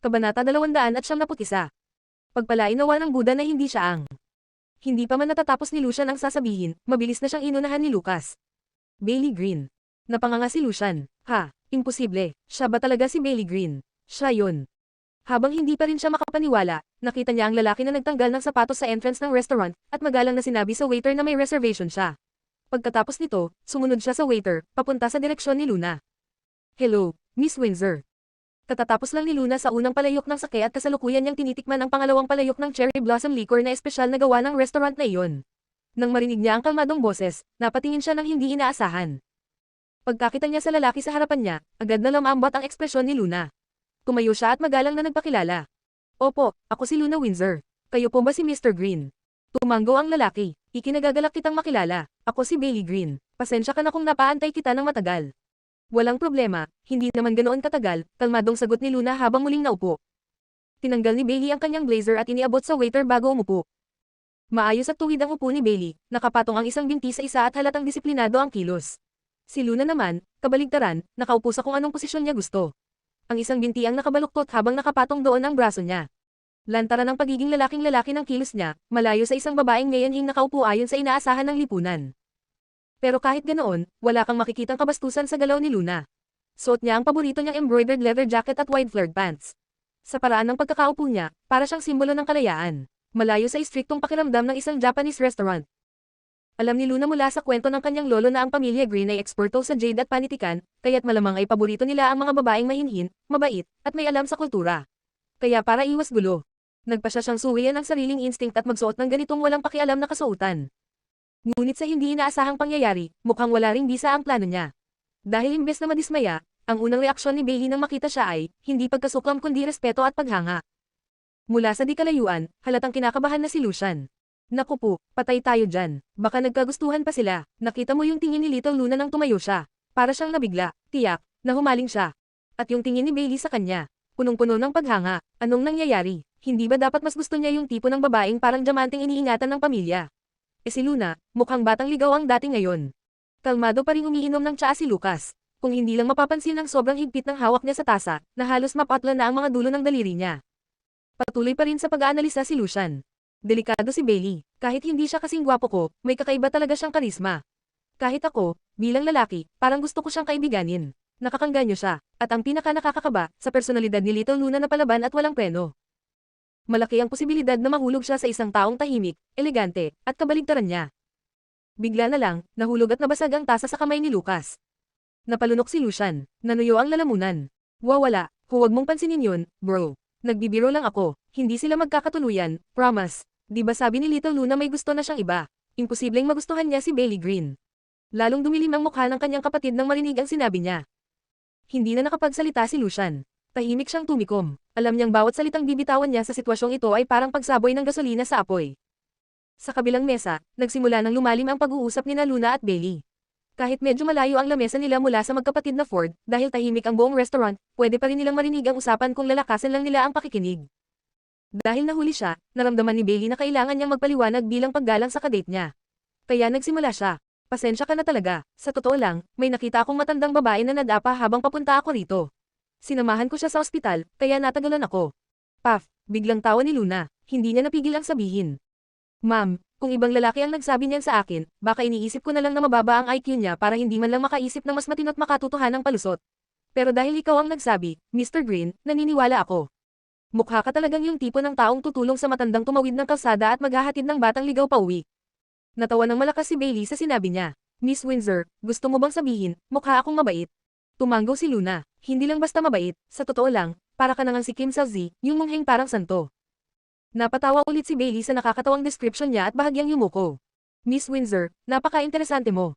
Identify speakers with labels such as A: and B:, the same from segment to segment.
A: Kabanata 291. Pagpalain nawa ng Buddha na hindi siya ang. Hindi pa man natatapos ni Lucian ang sasabihin, mabilis na siyang inunahan ni Lucas. Bailey Green. Napanganga si Lucian. Ha, imposible. Siya ba talaga si Bailey Green? Siya yun. Habang hindi pa rin siya makapaniwala, nakita niya ang lalaki na nagtanggal ng sapatos sa entrance ng restaurant, at magalang na sinabi sa waiter na may reservation siya. Pagkatapos nito, sumunod siya sa waiter, papunta sa direksyon ni Luna. Hello, Miss Windsor. Katatapos lang ni Luna sa unang palayok ng sake at kasalukuyan niyang tinitikman ang pangalawang palayok ng cherry blossom liquor na espesyal na gawa ng restaurant na iyon. Nang marinig niya ang kalmadong boses, napatingin siya ng hindi inaasahan. Pagkakita niya sa lalaki sa harapan niya, agad na lumambot ang ekspresyon ni Luna. Tumayo siya at magalang na nagpakilala. Opo, ako si Luna Windsor. Kayo po ba si Mr. Green? Tumanggo ang lalaki. Ikinagagalak kitang makilala. Ako si Bailey Green. Pasensya ka na kung napaantay kita ng matagal. Walang problema, hindi naman ganoon katagal, kalmadong sagot ni Luna habang muling naupo. Tinanggal ni Bailey ang kanyang blazer at iniabot sa waiter bago umupo. Maayos at tuwid ang upo ni Bailey, nakapatong ang isang binti sa isa at halatang disiplinado ang kilos. Si Luna naman, kabaligtaran, nakaupo sa kung anong posisyon niya gusto. Ang isang binti ang nakabaluktot habang nakapatong doon ang braso niya. Lantaran ng pagiging lalaking-lalaki ng kilos niya, malayo sa isang babaeng mayanhing nakaupo ayon sa inaasahan ng lipunan. Pero kahit ganoon, wala kang makikitang kabastusan sa galaw ni Luna. Suot niya ang paborito niyang embroidered leather jacket at wide flared pants. Sa paraan ng pagkakaupo niya, para siyang simbolo ng kalayaan. Malayo sa istriktong pakiramdam ng isang Japanese restaurant. Alam ni Luna mula sa kwento ng kanyang lolo na ang pamilya Green ay eksperto sa jade at panitikan, kaya't malamang ay paborito nila ang mga babaeng mahinhin, mabait, at may alam sa kultura. Kaya para iwas gulo, nagpa siya siyang suwian ang sariling instinct at magsuot ng ganitong walang pakialam na kasuotan. Ngunit sa hindi inaasahang pangyayari, mukhang wala ring bisa ang plano niya. Dahil imbes na madismaya, ang unang reaksyon ni Bailey nang makita siya ay, hindi pagkasuklam kundi respeto at paghanga. Mula sa di kalayuan, halatang kinakabahan na si Lucian. Naku po, patay tayo dyan. Baka nagkagustuhan pa sila. Nakita mo yung tingin ni Little Luna nang tumayo siya. Para siyang nabigla, tiyak, na humaling siya. At yung tingin ni Bailey sa kanya, punong-puno ng paghanga. Anong nangyayari? Hindi ba dapat mas gusto niya yung tipo ng babaeng parang diamanteng iniingatan ng pamilya? Si Luna, mukhang batang ligaw ang dati ngayon. Kalmado pa ring umiinom ng tsaa si Lucas. Kung hindi lang mapapansin ang sobrang higpit ng hawak niya sa tasa, na halos mapatla na ang mga dulo ng daliri niya. Patuloy pa rin sa pag-aanalisa si Lucian. Delikado si Bailey. Kahit hindi siya kasing gwapo ko, may kakaiba talaga siyang karisma. Kahit ako, bilang lalaki, parang gusto ko siyang kaibiganin. Nakakangganyo siya, at ang pinaka-nakakakaba, sa personalidad ni Little Luna na palaban at walang preno. Malaki ang posibilidad na mahulog siya sa isang taong tahimik, elegante, at kabaligtaran niya. Bigla na lang, nahulog at nabasag ang tasa sa kamay ni Lucas. Napalunok si Lucian, nanuyo ang lalamunan. Wawala, huwag mong pansinin yun, bro. Nagbibiro lang ako, hindi sila magkakatuluyan, promise. Di ba sabi ni Little Luna may gusto na siyang iba? Imposibleng magustuhan niya si Bailey Green. Lalong dumilim ang mukha ng kanyang kapatid nang marinig ang sinabi niya. Hindi na nakapagsalita si Lucian. Tahimik siyang tumikom. Alam niyang bawat salitang bibitawan niya sa sitwasyong ito ay parang pagsaboy ng gasolina sa apoy. Sa kabilang mesa, nagsimula ng lumalim ang pag-uusap ni Luna at Bailey. Kahit medyo malayo ang lamesa nila mula sa magkapatid na Ford, dahil tahimik ang buong restaurant, pwede pa rin nilang marinig ang usapan kung lalakasan lang nila ang pakikinig. Dahil nahuli siya, naramdaman ni Bailey na kailangan niyang magpaliwanag bilang paggalang sa kadate niya. Kaya nagsimula siya. Pasensya ka na talaga, sa totoo lang, may nakita akong matandang babae na nadapa habang papunta ako rito. Sinamahan ko siya sa ospital, kaya natagalan ako. Paf, biglang tawa ni Luna, hindi niya napigil ang sabihin. Ma'am, kung ibang lalaki ang nagsabi niyan sa akin, baka iniisip ko na lang na mababa ang IQ niya para hindi man lang makaisip ng mas matino't makatotohanang palusot. Pero dahil ikaw ang nagsabi, Mr. Green, naniniwala ako. Mukha ka talagang yung tipo ng taong tutulong sa matandang tumawid ng kalsada at maghahatid ng batang ligaw pauwi. Natawa ng malakas si Bailey sa sinabi niya. Miss Windsor, gusto mo bang sabihin, mukha akong mabait? Tumanggaw si Luna, hindi lang basta mabait, sa totoo lang, para ka nangang si Kim Salzi, yung mongheng parang santo. Napatawa ulit si Bailey sa nakakatawang description niya at bahagyang yumuko. Miss Windsor, napaka-interesante mo.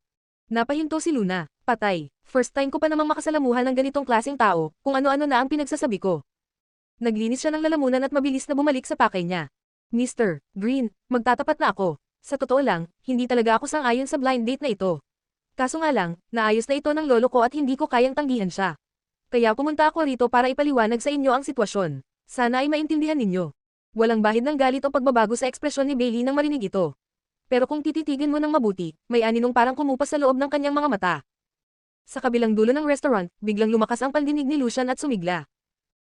A: Napahinto si Luna, patay. First time ko pa namang makasalamuhan ng ganitong klaseng tao, kung ano-ano na ang pinagsasabi ko. Naglinis siya ng lalamunan at mabilis na bumalik sa pakay niya. Mr. Green, magtatapat na ako. Sa totoo lang, hindi talaga ako sang-ayon sa blind date na ito. Kaso nga lang, naayos na ito ng lolo ko at hindi ko kayang tanggihan siya. Kaya pumunta ako rito para ipaliwanag sa inyo ang sitwasyon. Sana ay maintindihan ninyo. Walang bahid ng galit o pagbabago sa ekspresyon ni Bailey nang marinig ito. Pero kung tititigan mo ng mabuti, may aninong parang kumupas sa loob ng kanyang mga mata. Sa kabilang dulo ng restaurant, biglang lumakas ang pandinig ni Lucian at sumigla.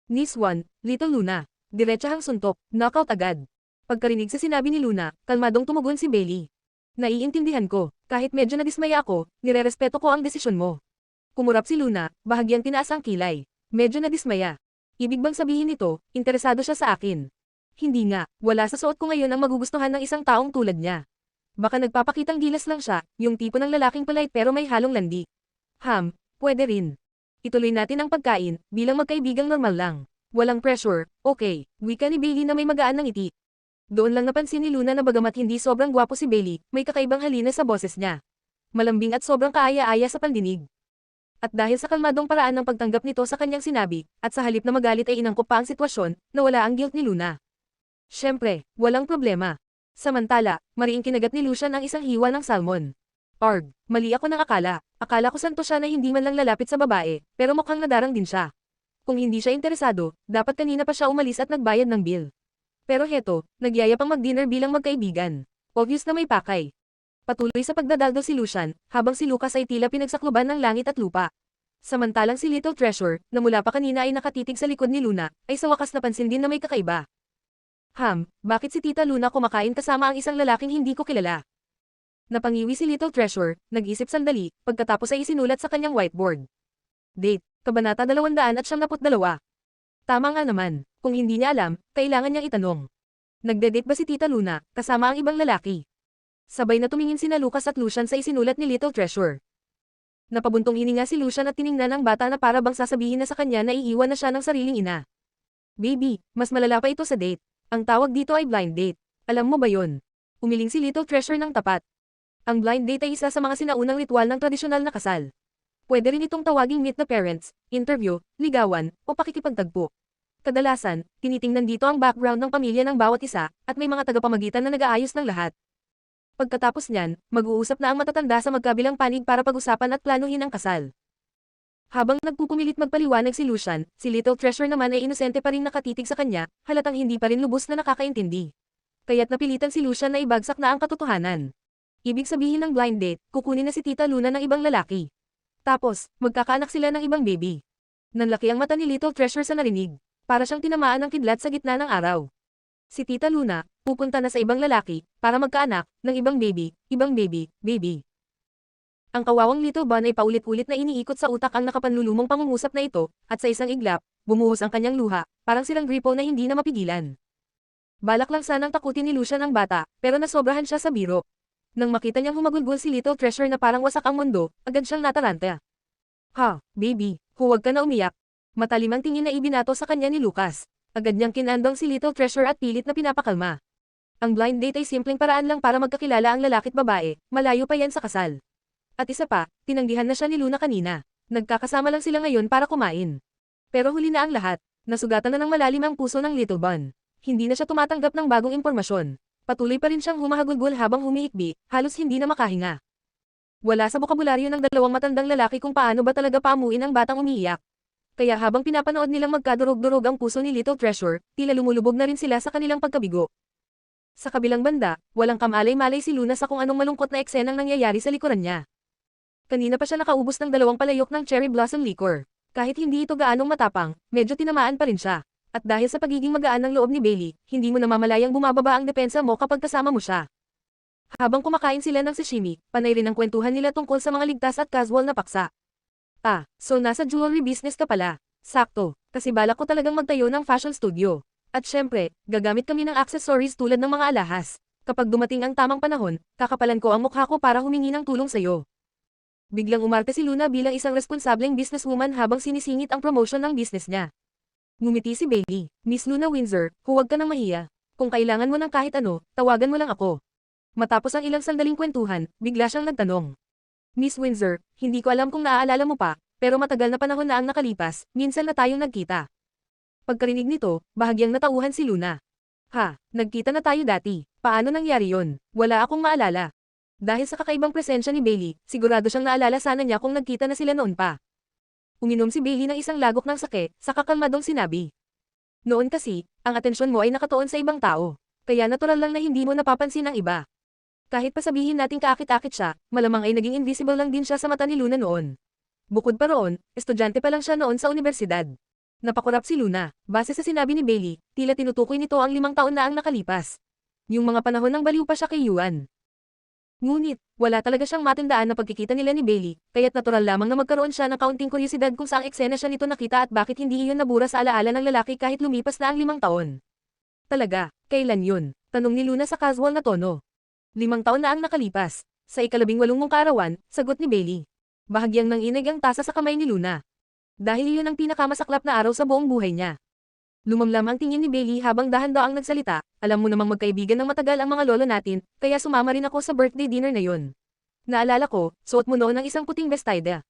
A: Niece 1, Little Luna. Diretsahang suntok, knockout agad. Pagkarinig sa sinabi ni Luna, kalmadong tumugon si Bailey. Naiintindihan ko, kahit medyo nadismaya ako, nirerespeto ko ang desisyon mo. Kumurap si Luna, bahagyang tinaas ang kilay. Medyo nadismaya. Ibig bang sabihin nito, interesado siya sa akin? Hindi nga, wala sa suot ko ngayon ang magugustuhan ng isang taong tulad niya. Baka nagpapakitang gilas lang siya, yung tipo ng lalaking polite pero may halong landi. Pwede rin. Ituloy natin ang pagkain, bilang magkaibigang normal lang. Walang pressure, okay, wika ni Bailey na may magaan ng ngiti. Doon lang napansin ni Luna na bagamat hindi sobrang gwapo si Bailey, may kakaibang halina sa boses niya. Malambing at sobrang kaaya-aya sa pandinig. At dahil sa kalmadong paraan ng pagtanggap nito sa kanyang sinabi, at sa halip na magalit ay inangkop pa ang sitwasyon, nawala ang guilt ni Luna. Siyempre, walang problema. Samantala, mariing kinagat ni Lucian ang isang hiwa ng salmon. Arg, mali ako ng akala. Akala ko santo siya na hindi man lang lalapit sa babae, pero mukhang nadarang din siya. Kung hindi siya interesado, dapat kanina pa siya umalis at nagbayad ng bill. Pero heto, nagyaya pang mag-dinner bilang magkaibigan. Obvious na may pakay. Patuloy sa pagdadaldal si Lucian, habang si Lucas ay tila pinagsakluban ng langit at lupa. Samantalang si Little Treasure, na mula pa kanina ay nakatitig sa likod ni Luna, ay sa wakas napansin din na may kakaiba. Bakit si Tita Luna kumakain kasama ang isang lalaking hindi ko kilala? Napangiwi si Little Treasure, nag-isip sandali, pagkatapos ay isinulat sa kanyang whiteboard. Date, Kabanata 272. Tama nga naman, kung hindi niya alam, kailangan niyang itanong. Nagde-date ba si Tita Luna, kasama ang ibang lalaki? Sabay na tumingin sina Lucas at Lucian sa isinulat ni Little Treasure. Napabuntong hininga si Lucian at tiningnan ang bata na para bang sasabihin na sa kanya na iiwan na siya ng sariling ina. Baby, mas malala pa ito sa date. Ang tawag dito ay blind date. Alam mo ba yon? Umiling si Little Treasure ng tapat. Ang blind date ay isa sa mga sinaunang ritual ng tradisyonal na kasal. Pwede rin itong tawaging meet the parents, interview, ligawan, o pakikipagtagpo. Kadalasan, tinitingnan dito ang background ng pamilya ng bawat isa, at may mga tagapamagitan na nag-aayos ng lahat. Pagkatapos niyan, mag-uusap na ang matatanda sa magkabilang panig para pag-usapan at planuhin ang kasal. Habang nagpupumilit magpaliwanag si Lucian, si Little Treasure naman ay inosente pa rin nakatitig sa kanya, halatang hindi pa rin lubos na nakakaintindi. Kaya't napilitan si Lucian na ibagsak na ang katotohanan. Ibig sabihin ng blind date, kukunin na si Tita Luna ng ibang lalaki. Tapos, magkakaanak sila ng ibang baby. Nanlaki ang mata ni Little Treasure sa narinig. Para siyang tinamaan ng kidlat sa gitna ng araw. Si Tita Luna, pupunta na sa ibang lalaki, para magkaanak, ng ibang baby, baby. Ang kawawang Little Bun ay paulit-ulit na iniikot sa utak ang nakapanlulumong pangungusap na ito, at sa isang iglap, bumuhos ang kanyang luha, parang silang gripo na hindi na mapigilan. Balak lang sanang takutin ni Lucian ang bata, pero nasobrahan siya sa biro. Nang makita niyang humagulgol si Little Treasure na parang wasak ang mundo, agad siyang nataranta. Baby, huwag ka na umiyak. Matalimang tingin na ibinato sa kanya ni Lucas. Agad niyang kinandong si Little Treasure at pilit na pinapakalma. Ang blind date ay simpleng paraan lang para magkakilala ang lalaki at babae, malayo pa yan sa kasal. At isa pa, tinanggihan na siya ni Luna kanina. Nagkakasama lang sila ngayon para kumain. Pero huli na ang lahat, nasugatan na ng malalim ang puso ng Little Bun. Hindi na siya tumatanggap ng bagong impormasyon. Patuloy pa rin siyang humahagulgol habang humiikbi, halos hindi na makahinga. Wala sa bokabularyo ng dalawang matandang lalaki kung paano ba talaga paamuin ang batang umiiyak. Kaya habang pinapanood nilang magkadurog-durog ang puso ni Little Treasure, tila lumulubog na rin sila sa kanilang pagkabigo. Sa kabilang banda, walang kamalay-malay si Luna sa kung anong malungkot na eksenang nangyayari sa likuran niya. Kanina pa siya nakaubos ng 2 palayok ng cherry blossom liquor. Kahit hindi ito gaanong matapang, medyo tinamaan pa rin siya. At dahil sa pagiging magaan ng loob ni Bailey, hindi mo namamalayang bumababa ang depensa mo kapag kasama mo siya. Habang kumakain sila ng sashimi, panay rin ang kwentuhan nila tungkol sa mga ligtas at casual na paksa. So nasa jewelry business ka pala. Sakto, kasi balak ko talagang magtayo ng fashion studio. At syempre, gagamit kami ng accessories tulad ng mga alahas. Kapag dumating ang tamang panahon, kakapalan ko ang mukha ko para humingi ng tulong sa'yo. Biglang umarte si Luna bilang isang responsableng businesswoman habang sinisingit ang promotion ng business niya. Ngumiti si Bailey. Miss Luna Windsor, huwag ka nang mahiya. Kung kailangan mo ng kahit ano, tawagan mo lang ako. Matapos ang ilang sandaling kwentuhan, bigla siyang nagtanong. Miss Windsor, hindi ko alam kung naaalala mo pa, pero matagal na panahon na ang nakalipas, minsan na tayong nagkita. Pagkarinig nito, bahagyang natauhan si Luna. Nagkita na tayo dati. Paano nangyari yon? Wala akong maalala. Dahil sa kakaibang presensya ni Bailey, sigurado siyang naalala sana niya kung nagkita na sila noon pa. Uminom si Bailey ng isang lagok ng sake, saka kalmadong sinabi. Noon kasi, ang atensyon mo ay nakatuon sa ibang tao. Kaya natural lang na hindi mo napapansin ang iba. Kahit pa sabihin nating kaakit-akit siya, malamang ay naging invisible lang din siya sa mata ni Luna noon. Bukod pa roon, estudyante pa lang siya noon sa universidad. Napakurap si Luna. Base sa sinabi ni Bailey, tila tinutukoy nito ang 5 taon na ang nakalipas. Yung mga panahon ng baliw pa siya kay Yuan. Ngunit, wala talaga siyang matandaan na pagkikita nila ni Bailey, kaya't natural lamang na magkaroon siya ng kaunting kuryosidad kung saang eksena siya nito nakita at bakit hindi iyon nabura sa alaala ng lalaki kahit lumipas na ang 5 taon. Talaga, kailan yun? Tanong ni Luna sa casual na tono. 5 taon na ang nakalipas. Sa ika-18 mong kaarawan, sagot ni Bailey. Bahagyang nanginig ang tasa sa kamay ni Luna. Dahil iyon ang pinakamasaklap na araw sa buong buhay niya. Lumamlam ang tingin ni Bailey habang dahan-daang nagsalita, alam mo namang magkaibigan ng matagal ang mga lolo natin, kaya sumama rin ako sa birthday dinner na yun. Naalala ko, suot mo noon ang isang puting bestida.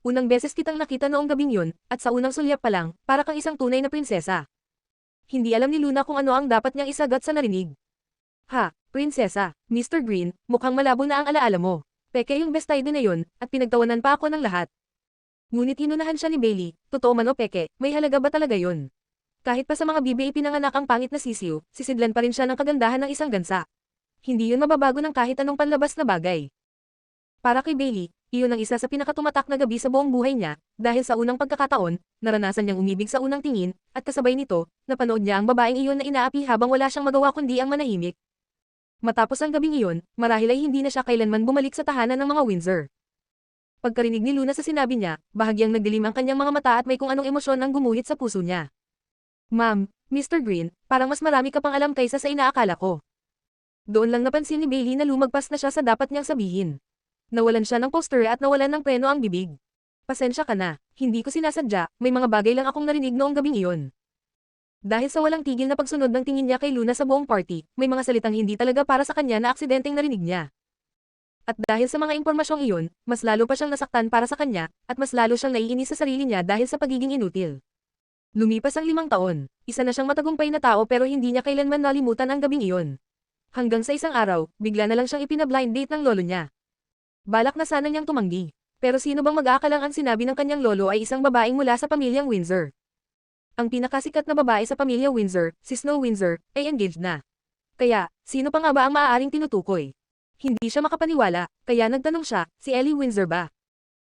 A: Unang beses kitang nakita noong gabing yun, at sa unang sulyap pa lang, para kang isang tunay na prinsesa. Hindi alam ni Luna kung ano ang dapat niyang isagat sa narinig. Ha, prinsesa, Mr. Green, mukhang malabo na ang alaala mo. Peke yung bestida na yun, at pinagtawanan pa ako ng lahat. Ngunit hinunahan siya ni Bailey, totoo man o peke, may halaga ba talaga yun? Kahit pa sa mga bibi ipinanganak ang pangit na sisiw, sisidlan pa rin siya ng kagandahan ng isang gansa. Hindi yun mababago ng kahit anong panlabas na bagay. Para kay Bailey, iyon ang isa sa pinakatumatak na gabi sa buong buhay niya, dahil sa unang pagkakataon, naranasan niyang umibig sa unang tingin, at kasabay nito, napanood niya ang babaeng iyon na inaapi habang wala siyang magawa kundi ang manahimik. Matapos ang gabing iyon, marahil ay hindi na siya kailanman bumalik sa tahanan ng mga Windsor. Pagkarinig ni Luna sa sinabi niya, bahagyang nagdilim ang kanyang mga mata at may kung anong emosyon ang gumuhit sa puso niya. Ma'am, Mr. Green, parang mas marami ka pang alam kaysa sa inaakala ko. Doon lang napansin ni Bailey na lumagpas na siya sa dapat niyang sabihin. Nawalan siya ng poster at nawalan ng preno ang bibig. Pasensya ka na, hindi ko sinasadya, may mga bagay lang akong narinig noong gabing iyon. Dahil sa walang tigil na pagsunod ng tingin niya kay Luna sa buong party, may mga salitang hindi talaga para sa kanya na aksidenteng narinig niya. At dahil sa mga impormasyong iyon, mas lalo pa siyang nasaktan para sa kanya, at mas lalo siyang naiinis sa sarili niya dahil sa pagiging inutil. Lumipas ang 5 taon, isa na siyang matagumpay na tao pero hindi niya kailanman nalimutan ang gabing iyon. Hanggang sa isang araw, bigla na lang siyang ipina-blind date ng lolo niya. Balak na sana niyang tumanggi. Pero sino bang mag-aakalang ang sinabi ng kanyang lolo ay isang babaeng mula sa pamilyang Windsor. Ang pinakasikat na babae sa pamilya Windsor, si Snow Windsor, ay engaged na. Kaya, sino pa nga ba ang maaaring tinutukoy? Hindi siya makapaniwala, kaya nagtanong siya, si Ellie Windsor ba?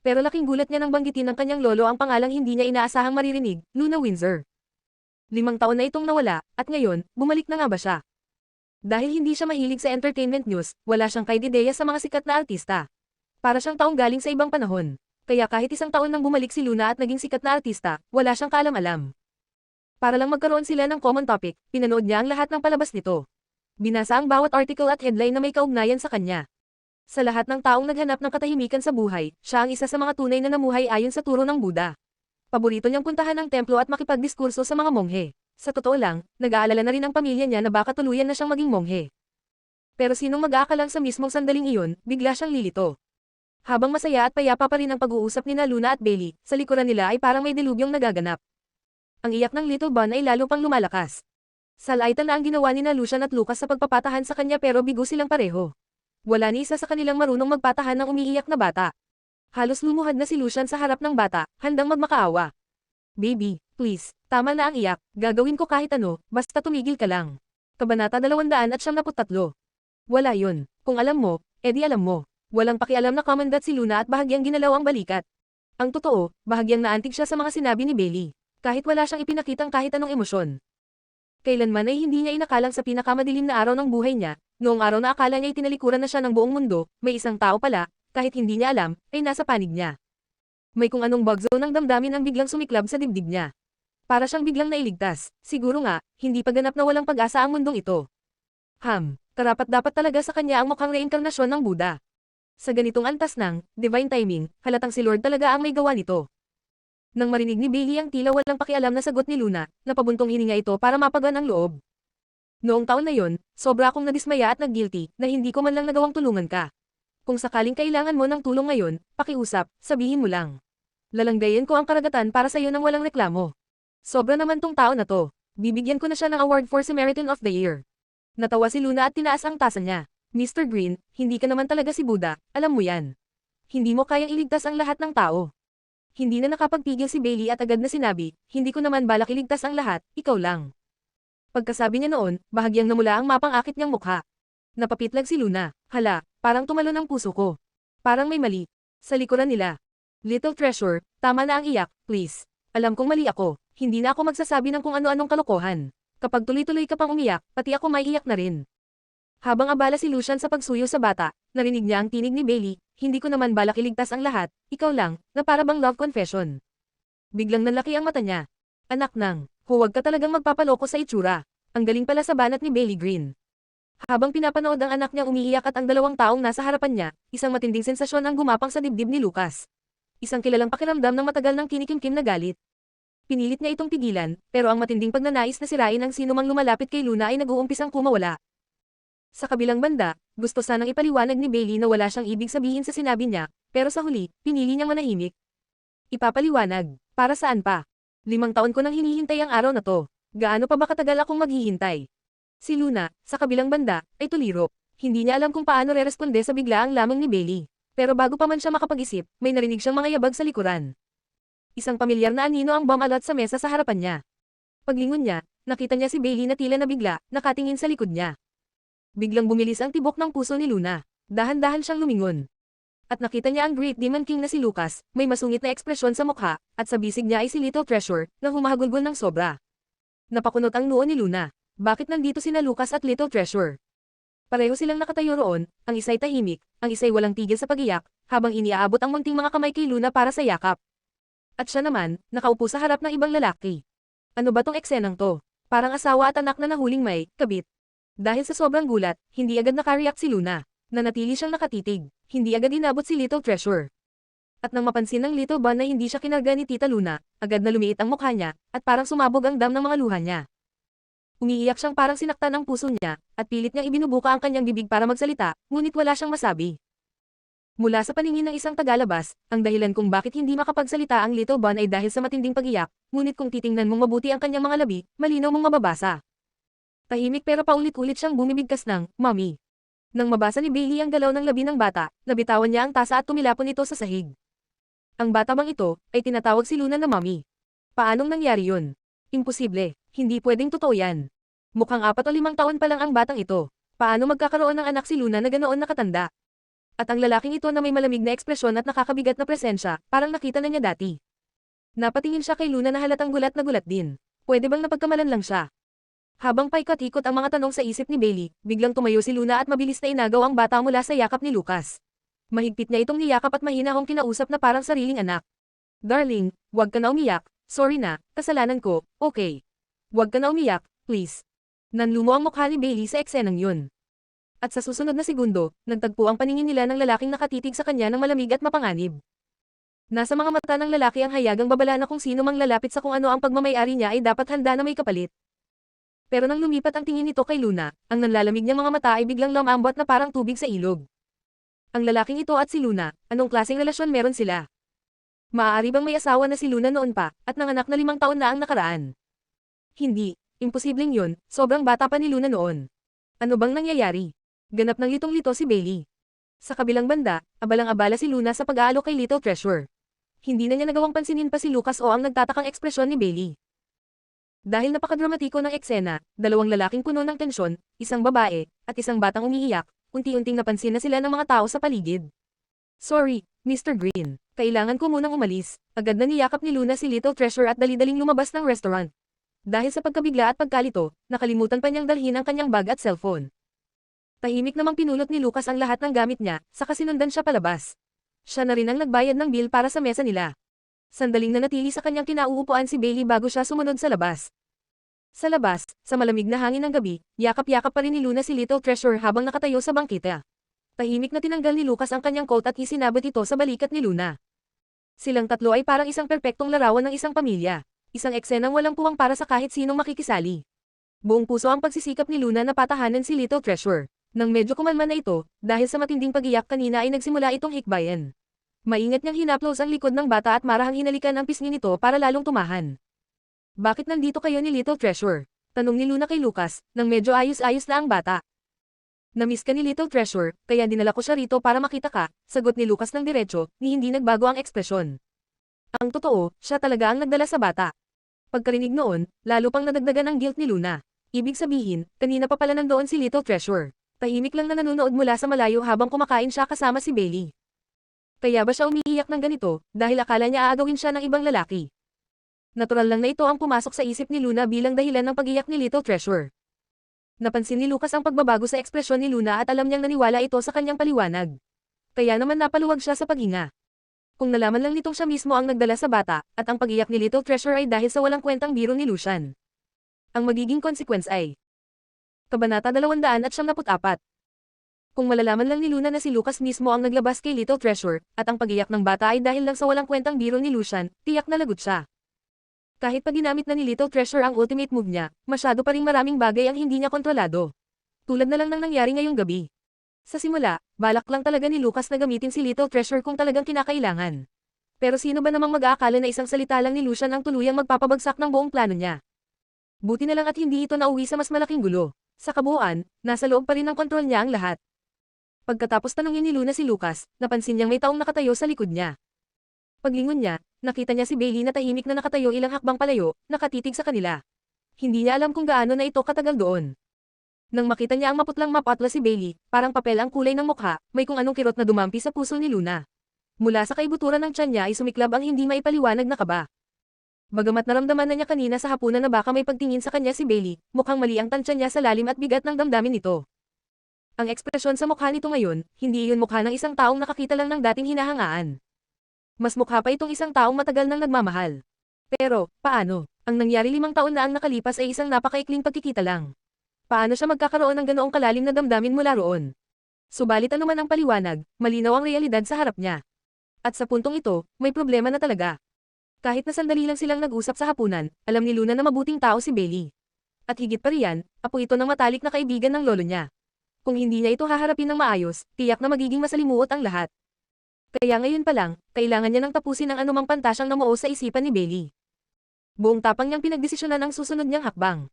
A: Pero laking gulat niya nang banggitin ng kanyang lolo ang pangalang hindi niya inaasahang maririnig, Luna Windsor. 5 taon na itong nawala, at ngayon, bumalik na nga ba siya? Dahil hindi siya mahilig sa entertainment news, wala siyang kaidideya sa mga sikat na artista. Para siyang taong galing sa ibang panahon. Kaya kahit 1 taon nang bumalik si Luna at naging sikat na artista, wala siyang kaalam-alam. Para lang magkaroon sila ng common topic, pinanood niya ang lahat ng palabas nito. Binasa ang bawat article at headline na may kaugnayan sa kanya. Sa lahat ng taong naghanap ng katahimikan sa buhay, siya ang isa sa mga tunay na namuhay ayon sa turo ng Buddha. Paborito niyang puntahan ang templo at makipagdiskurso sa mga monghe. Sa totoo lang, nag-aalala na rin ang pamilya niya na baka tuluyan na siyang maging monghe. Pero sinong mag-aakalang sa mismong sandaling iyon, bigla siyang lilito. Habang masaya at payapa pa rin ang pag-uusap nina Luna at Bailey, sa likuran nila ay parang may dilubyong nagaganap. Ang iyak ng Little Bun ay lalo pang lumalakas. Salaitan na ang ginawa ni Lucian at Lucas sa pagpapatahan sa kanya pero bigo silang pareho. Wala ni isa sa kanilang marunong magpatahan ng umiiyak na bata. Halos lumuhad na si Lucian sa harap ng bata, handang magmakaawa. Baby, please, tama na ang iyak, gagawin ko kahit ano, basta tumigil ka lang. Kabanata 273. Wala yun, kung alam mo, edi alam mo. Walang pakialam na komandat si Luna at bahagyang ginalaw ang balikat. Ang totoo, bahagyang naantig siya sa mga sinabi ni Bailey. Kahit wala siyang ipinakitang kahit anong emosyon. Kailanman ay hindi niya inakalang sa pinakamadilim na araw ng buhay niya, noong araw na akala niya ay tinalikuran na siya ng buong mundo, may isang tao pala, kahit hindi niya alam, ay nasa panig niya. May kung anong bugzo ng damdamin ang biglang sumiklab sa dibdib niya. Para siyang biglang nailigtas, siguro nga, hindi pa ganap na walang pag-asa ang mundong ito. Karapat-dapat talaga sa kanya ang mukhang reinkarnasyon ng Buddha. Sa ganitong antas ng divine timing, halatang si Lord talaga ang may gawa nito. Nang marinig ni Bailey ang tila walang pakialam na sagot ni Luna, napabuntong hininga ito para mapagaan ang loob. Noong taon na yon, sobra akong nadismaya at nag-guilty na hindi ko man lang nagawang tulungan ka. Kung sakaling kailangan mo ng tulong ngayon, pakiusap, sabihin mo lang. Lalanggayin ko ang karagatan para sa iyo nang walang reklamo. Sobra naman tong tao na to. Bibigyan ko na siya ng award for Samaritan of the Year. Natawa si Luna at tinaas ang tasa niya. Mr. Green, hindi ka naman talaga si Buddha, alam mo yan. Hindi mo kayang iligtas ang lahat ng tao. Hindi na nakapagpigil si Bailey at agad na sinabi, hindi ko naman balak iligtas ang lahat, ikaw lang. Pagkasabi niya noon, bahagyang namula ang mapang-akit niyang mukha. Napapitlag si Luna, hala, parang tumalon ang puso ko. Parang may mali. Sa likuran nila. Little treasure, tama na ang iyak, please. Alam kong mali ako, Hindi na ako magsasabi ng kung ano-anong kalokohan. Kapag tuloy-tuloy ka pang umiyak, pati ako maiiyak na rin. Habang abala si Lucian sa pagsuyo sa bata, narinig niya ang tinig ni Bailey, hindi ko naman balak iligtas ang lahat, ikaw lang, na para bang love confession. Biglang nanlaki ang mata niya. Anak nang, huwag ka talagang magpapaloko sa itsura. Ang galing pala sa banat ni Bailey Green. Habang pinapanood ang anak niya umiiyak at ang dalawang taong nasa harapan niya, isang matinding sensasyon ang gumapang sa dibdib ni Lucas. Isang kilalang pakiramdam ng matagal ng kinikimkim na galit. Pinilit niya itong pigilan, pero ang matinding pagnanais na sirain ang sinumang lumalapit kay Luna ay nag-uumpisang kumawala. Sa kabilang banda, gusto sanang ipaliwanag ni Bailey na wala siyang ibig sabihin sa sinabi niya, pero sa huli, pinili niyang manahimik. Ipapaliwanag, para saan pa? 5 taon ko nang hinihintay ang araw na to. Gaano pa ba katagal akong maghihintay? Si Luna, sa kabilang banda, ay tuliro. Hindi niya alam kung paano re-responde sa biglaang lamang ni Bailey. Pero bago pa man siya makapag-isip, may narinig siyang mga yabag sa likuran. Isang pamilyar na anino ang bumalot sa mesa sa harapan niya. Paglingon niya, nakita niya si Bailey na tila nabigla, nakatingin sa likod niya. Biglang bumilis ang tibok ng puso ni Luna. Dahan-dahan siyang lumingon. At nakita niya ang Great Demon King na si Lucas, may masungit na ekspresyon sa mukha, at sa bisig niya ay si Little Treasure, na humahagulgol ng sobra. Napakunot ang noo ni Luna. Bakit nandito sina Lucas at Little Treasure? Pareho silang nakatayo roon, ang isa'y tahimik, ang isa'y walang tigil sa pagiyak, habang iniaabot ang munting mga kamay kay Luna para sa yakap. At siya naman, nakaupo sa harap ng ibang lalaki. Ano ba tong eksenang to? Parang asawa at anak na nahuling may kabit. Dahil sa sobrang gulat, hindi agad nakareact si Luna. Nanatili siyang nakatitig, hindi agad inabot si Little Treasure. At nang mapansin ng Little Bun na hindi siya kinarga ni Tita Luna, agad na lumiit ang mukha niya, at parang sumabog ang dam ng mga luha niya. Umiiyak siyang parang sinaktan ang puso niya, at pilit niyang ibinubuka ang kanyang bibig para magsalita, ngunit wala siyang masabi. Mula sa paningin ng isang tagalabas, ang dahilan kung bakit hindi makapagsalita ang Little Bun ay dahil sa matinding pagiyak, ngunit kung titingnan mong mabuti ang kanyang mga labi, malinaw mong mababasa. Tahimik pero paulit-ulit siyang bumibigkas ng, "Mommy." Nang mabasa ni Bailey ang galaw ng labi ng bata, nabitawan niya ang tasa at tumilapon ito sa sahig. Ang bata bang ito, ay tinatawag si Luna na Mommy. Paanong nangyari yun? Imposible, hindi pwedeng totoo yan. Mukhang 4 o 5 taon pa lang ang batang ito. Paano magkakaroon ng anak si Luna na ganoon nakatanda? At ang lalaking ito na may malamig na ekspresyon at nakakabigat na presensya, parang nakita na niya dati. Napatingin siya kay Luna na halatang gulat na gulat din. Pwede bang napagkamalan lang siya? Habang paikot-ikot ang mga tanong sa isip ni Bailey, biglang tumayo si Luna at mabilis na inagaw ang bata mula sa yakap ni Lucas. Mahigpit niya itong niyakap at mahinahong kinausap na parang sariling anak. "Darling, huwag ka na umiyak, sorry na, kasalanan ko, okay. Huwag ka na umiyak, please." Nanlumo ang mukha ni Bailey sa eksenang yun. At sa susunod na segundo, nagtagpo ang paningin nila ng lalaking nakatitig sa kanya ng malamig at mapanganib. Nasa mga mata ng lalaki ang hayagang babala na kung sino mang lalapit sa kung ano ang pagmamayari niya ay dapat handa na may kapalit. Pero nang lumipat ang tingin nito kay Luna, ang nanlalamig niyang mga mata ay biglang lumambot na parang tubig sa ilog. Ang lalaking ito at si Luna, anong klaseng relasyon meron sila? Maaari bang may asawa na si Luna noon pa, at nanganak na 5 taon na ang nakaraan? Hindi, imposibleng yun, sobrang bata pa ni Luna noon. Ano bang nangyayari? Ganap ng litong-lito si Bailey. Sa kabilang banda, abalang-abala si Luna sa pag-aalok kay Little Treasure. Hindi na niya nagawang pansinin pa si Lucas o ang nagtatakang ekspresyon ni Bailey. Dahil napakadramatiko ng eksena, 2 lalaking puno ng tensyon, isang babae, at isang batang umiiyak, unti-unting napansin na sila ng mga tao sa paligid. "Sorry, Mr. Green, kailangan ko munang umalis." Agad na niyakap ni Luna si Little Treasure at dali-daling lumabas ng restaurant. Dahil sa pagkabigla at pagkalito, nakalimutan pa niyang dalhin ang kanyang bag at cellphone. Tahimik namang pinulot ni Lucas ang lahat ng gamit niya, saka sinundan siya palabas. Siya na rin ang nagbayad ng bill para sa mesa nila. Sandaling nanatili sa kanyang kinauupuan si Bailey bago siya sumunod sa labas. Sa labas, sa malamig na hangin ng gabi, yakap-yakap pa rin ni Luna si Little Treasure habang nakatayo sa bangkita. Tahimik na tinanggal ni Lucas ang kanyang coat at isinabot ito sa balikat ni Luna. Silang tatlo ay parang isang perpektong larawan ng isang pamilya. Isang eksenang walang puwang para sa kahit sinong makikisali. Buong puso ang pagsisikap ni Luna na patahanan si Little Treasure. Nang medyo kumalma na ito, dahil sa matinding pagiyak kanina ay nagsimula itong hikbayan. Maingat niyang hinaplos ang likod ng bata at marahang hinalikan ang pisngi nito para lalong tumahan. "Bakit nandito kayo ni Little Treasure?" tanong ni Luna kay Lucas, nang medyo ayos-ayos na ang bata. "Namiss ka ni Little Treasure, kaya dinala ko siya rito para makita ka," sagot ni Lucas ng diretso, ni hindi nagbago ang ekspresyon. Ang totoo, siya talaga ang nagdala sa bata. Pagkarinig noon, lalo pang nadagdagan ang guilt ni Luna. Ibig sabihin, kanina pa pala nandoon si Little Treasure. Tahimik lang na nanonood mula sa malayo habang kumakain siya kasama si Bailey. Kaya ba siya umiiyak ng ganito, dahil akala niya aagawin siya ng ibang lalaki? Natural lang na ito ang pumasok sa isip ni Luna bilang dahilan ng pag-iyak ni Little Treasure. Napansin ni Lucas ang pagbabago sa ekspresyon ni Luna at alam niyang naniwala ito sa kanyang paliwanag. Kaya naman napaluwag siya sa paghinga. Kung nalaman lang nitong siya mismo ang nagdala sa bata, at ang pag-iyak ni Little Treasure ay dahil sa walang kwentang biro ni Lucian. Ang magiging consequence ay Kabanata 274. Kung malalaman lang ni Luna na si Lucas mismo ang naglabas kay Little Treasure, at ang pag-iyak ng bata ay dahil lang sa walang kwentang biro ni Lucian, tiyak na lagot siya. Kahit pa ginamit na ni Little Treasure ang ultimate move niya, masyado pa ring maraming bagay ang hindi niya kontrolado. Tulad na lang ng nangyari ngayong gabi. Sa simula, balak lang talaga ni Lucas na gamitin si Little Treasure kung talagang kinakailangan. Pero sino ba namang mag-aakala na isang salita lang ni Lucian ang tuluyang magpapabagsak ng buong plano niya? Buti na lang at hindi ito nauwi sa mas malaking gulo. Sa kabuuan, nasa loob pa rin ng kontrol niya ang lahat. Pagkatapos tanungin ni Luna si Lucas, napansin niyang may taong nakatayo sa likod niya. Paglingon niya, nakita niya si Bailey na tahimik na nakatayo ilang hakbang palayo, nakatitig sa kanila. Hindi niya alam kung gaano na ito katagal doon. Nang makita niya ang maputlang mapatla si Bailey, parang papel ang kulay ng mukha, may kung anong kirot na dumampi sa puso ni Luna. Mula sa kaibuturan ng tiyan niya ay sumiklab ang hindi maipaliwanag na kaba. Bagamat naramdaman na niya kanina sa hapunan na baka may pagtingin sa kanya si Bailey, mukhang mali ang tansya niya sa lalim at bigat ng damdamin nito. Ang ekspresyon sa mukha nito ngayon, hindi iyon mukha ng isang taong nakakita lang ng dating hinahangaan. Mas mukha pa itong isang taong matagal nang nagmamahal. Pero, paano? Ang nangyari 5 taon na ang nakalipas ay isang napakaikling pagkikita lang. Paano siya magkakaroon ng ganoong kalalim na damdamin mula roon? Subalit anuman ang paliwanag, malinaw ang realidad sa harap niya. At sa puntong ito, may problema na talaga. Kahit na sandali lang silang nag-usap sa hapunan, alam ni Luna na mabuting tao si Bailey. At higit pa riyan, apo ito ng matalik na kaibigan ng lolo niya. Kung hindi niya ito haharapin ng maayos, tiyak na magiging masalimuot ang lahat. Kaya ngayon pa lang, kailangan niya nang tapusin ang anumang pantasyang namuo sa isipan ni Bailey. Buong tapang niyang pinagdesisyonan ang susunod niyang hakbang.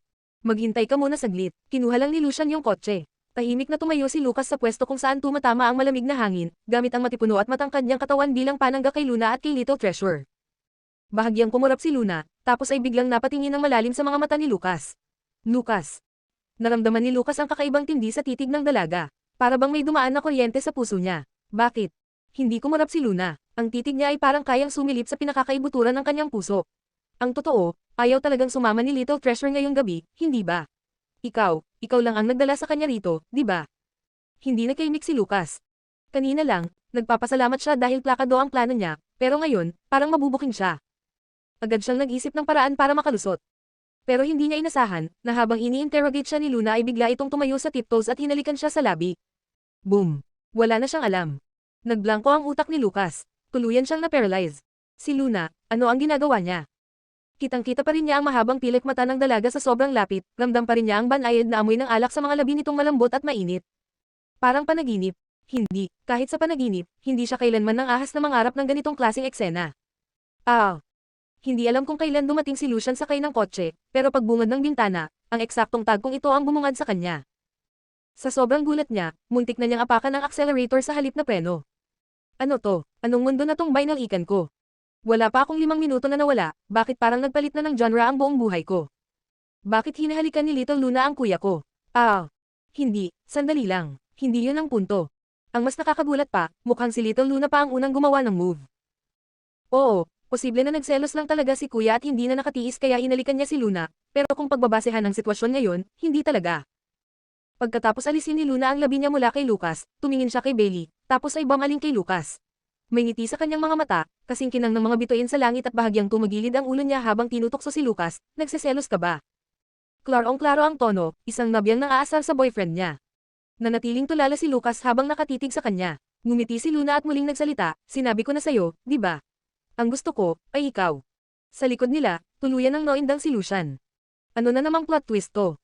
A: Maghintay ka muna saglit, kinuha lang ni Lucian yung kotse. Tahimik na tumayo si Lucas sa pwesto kung saan tumatama ang malamig na hangin, gamit ang matipuno at matangkad niyang katawan bilang panangga kay Luna at kay Little Treasure. Bahagyang kumurap si Luna, tapos ay biglang napatingin ng malalim sa mga mata ni Lucas. Lucas. Naramdaman ni Lucas ang kakaibang tindi sa titig ng dalaga. Para bang may dumaan na kuryente sa puso niya. Bakit? Hindi kumurap si Luna. Ang titig niya ay parang kayang sumilip sa pinakakaibuturan ng kanyang puso. Ang totoo, ayaw talagang sumama ni Little Treasure ngayong gabi, hindi ba? Ikaw lang ang nagdala sa kanya rito, di ba? Hindi nakaimik si Lucas. Kanina lang, nagpapasalamat siya dahil plakado ang plano niya, pero ngayon, parang mabubuking siya. Agad siyang nag-isip ng paraan para makalusot. Pero hindi niya inasahan, na habang ini-interrogate siya ni Luna ay bigla itong tumayo sa tiptoes at hinalikan siya sa labi. Boom! Wala na siyang alam. Nagblangko ang utak ni Lucas. Tuluyan siyang na-paralyze. Si Luna, ano ang ginagawa niya? Kitang-kita pa rin niya ang mahabang pilik mata ng dalaga sa sobrang lapit, ramdam pa rin niya ang banayad na amoy ng alak sa mga labi nitong malambot at mainit. Parang panaginip. Hindi, kahit sa panaginip, hindi siya kailanman nang ahas na mangarap ng ganitong klaseng eksena. Hindi alam kung kailan dumating si Lucian sakay ng kotse, pero pagbungad ng bintana, ang eksaktong tagpong ito ang bumungad sa kanya. Sa sobrang gulat niya, muntik na niyang apakan ang accelerator sa halip na preno. Ano to? Anong mundo na tong binalikan ko? Wala pa akong 5 minuto na nawala, bakit parang nagpalit na ng genre ang buong buhay ko? Bakit hinahalikan ni Little Luna ang kuya ko? Hindi, sandali lang. Hindi yun ang punto. Ang mas nakakagulat pa, mukhang si Little Luna pa ang unang gumawa ng move. Oo. Posible na nagselos lang talaga si kuya at hindi na nakatiis kaya hinalikan niya si Luna, pero kung pagbabasehan ng sitwasyon ngayon, hindi talaga. Pagkatapos alisin ni Luna ang labi niya mula kay Lucas, tumingin siya kay Bailey, tapos ay bumaling kay Lucas. May ngiti sa kanyang mga mata, kasing kinang ng mga bituin sa langit at bahagyang tumagilid ang ulo niya habang tinutokso si Lucas, nagseselos ka ba? Klarong-klaro ang tono, isang nabiyang nang-aasar sa boyfriend niya. Nanatiling tulala si Lucas habang nakatitig sa kanya. Ngumiti si Luna at muling nagsalita, sinabi ko na sayo, di ba? Ang gusto ko, ay ikaw. Sa likod nila, tuluyan ng noindang si Lucian. Ano na namang plot twist to?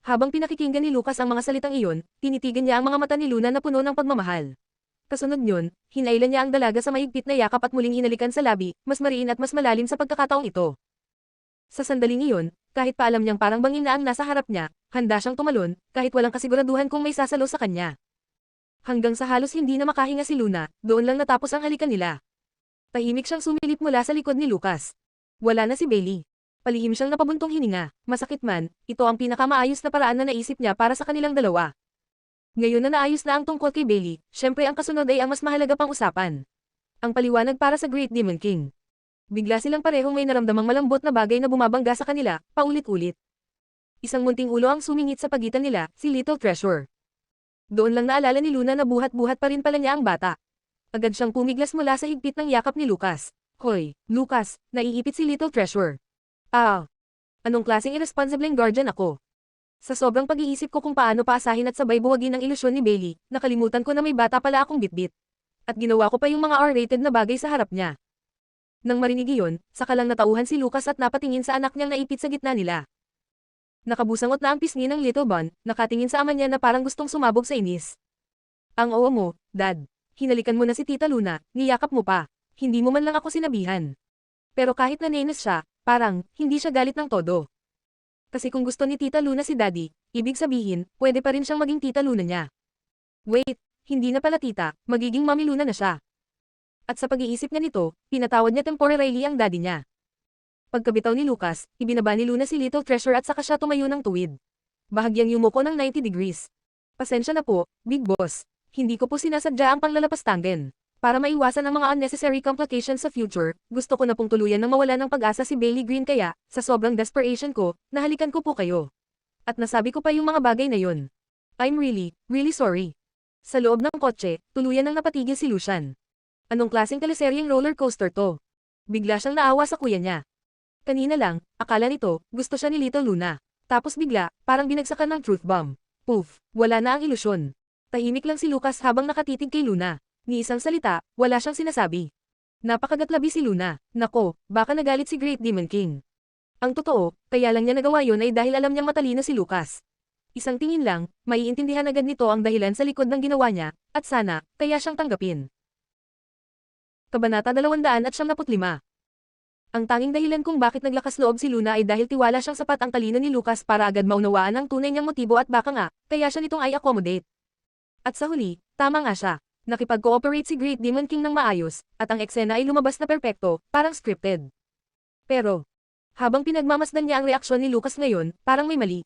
A: Habang pinakikinggan ni Lucas ang mga salitang iyon, tinitigan niya ang mga mata ni Luna na puno ng pagmamahal. Kasunod yun, hinailan niya ang dalaga sa mahigpit na yakap at muling hinalikan sa labi, mas mariin at mas malalim sa pagkakataong ito. Sa sandaling iyon, kahit pa alam niyang parang bangin na ang nasa harap niya, handa siyang tumalon, kahit walang kasiguraduhan kung may sasalo sa kanya. Hanggang sa halos hindi na makahinga si Luna, doon lang natapos ang halikan nila. Tahimik siyang sumilip mula sa likod ni Lucas. Wala na si Bailey. Palihim siyang napabuntong hininga, masakit man, ito ang pinakamaayos na paraan na naisip niya para sa kanilang dalawa. Ngayon na naayos na ang tungkol kay Bailey, syempre ang kasunod ay ang mas mahalaga pang usapan. Ang paliwanag para sa Great Demon King. Bigla silang parehong may naramdamang malambot na bagay na bumabangga sa kanila, paulit-ulit. Isang munting ulo ang sumingit sa pagitan nila, si Little Treasure. Doon lang naalala ni Luna na buhat-buhat pa rin pala niya ang bata. Agad siyang pumiglas mula sa higpit ng yakap ni Lucas. Hoy, Lucas, naiipit si Little Treasure. Ah, anong klaseng irresponsibleng guardian ako? Sa sobrang pag-iisip ko kung paano paasahin at sabay buwagin ang ilusyon ni Bailey, nakalimutan ko na may bata pala akong bitbit. At ginawa ko pa yung mga R-rated na bagay sa harap niya. Nang marinig iyon, saka lang natauhan si Lucas at napatingin sa anak niyang naipit sa gitna nila. Nakabusangot na ang pisngi ng Little Bun, nakatingin sa ama niya na parang gustong sumabog sa inis. Ang oo mo, Dad. Hinalikan mo na si Tita Luna, niyakap mo pa. Hindi mo man lang ako sinabihan. Pero kahit nanenes siya, parang, hindi siya galit ng todo. Kasi kung gusto ni Tita Luna si Daddy, ibig sabihin, pwede pa rin siyang maging Tita Luna niya. Wait, hindi na pala tita, magiging Mami Luna na siya. At sa pag-iisip niya nito, pinatawad niya temporarily ang daddy niya. Pagkabitaw ni Lucas, ibinaba ni Luna si Little Treasure at saka siya tumayo ng tuwid. Bahagyang yumuko ng 90 degrees. Pasensya na po, Big Boss. Hindi ko po sinasadya ang panglalapastangan. Para maiwasan ang mga unnecessary complications sa future, gusto ko na pong tuluyan ng mawala ng pag-asa si Bailey Green kaya, sa sobrang desperation ko, nahalikan ko po kayo. At nasabi ko pa yung mga bagay na yun. I'm really, really sorry. Sa loob ng kotse, tuluyan nang napatigil si Lucian. Anong klaseng teleseryeng roller coaster to? Bigla siyang naawa sa kuya niya. Kanina lang, akala nito, gusto siya ni Little Luna. Tapos bigla, parang binagsakan ng truth bomb. Poof, wala na ang ilusyon. Tahimik lang si Lucas habang nakatitig kay Luna. Ni isang salita, wala siyang sinasabi. Napakagatlabi si Luna. Nako, baka nagalit si Great Demon King. Ang totoo, kaya lang niya nagawa yun ay dahil alam niyang matalino si Lucas. Isang tingin lang, maiintindihan agad nito ang dahilan sa likod ng ginawa niya, at sana, kaya siyang tanggapin. Kabanata 275. Ang tanging dahilan kung bakit naglakas loob si Luna ay dahil tiwala siyang sapat ang talino ni Lucas para agad maunawaan ang tunay niyang motibo at baka nga, kaya siya nitong ay accommodate. At sa huli, tama nga siya. Nakipag-cooperate si Great Demon King ng maayos, at ang eksena ay lumabas na perpekto, parang scripted. Pero, habang pinagmamasdan niya ang reaksyon ni Lucas ngayon, parang may mali.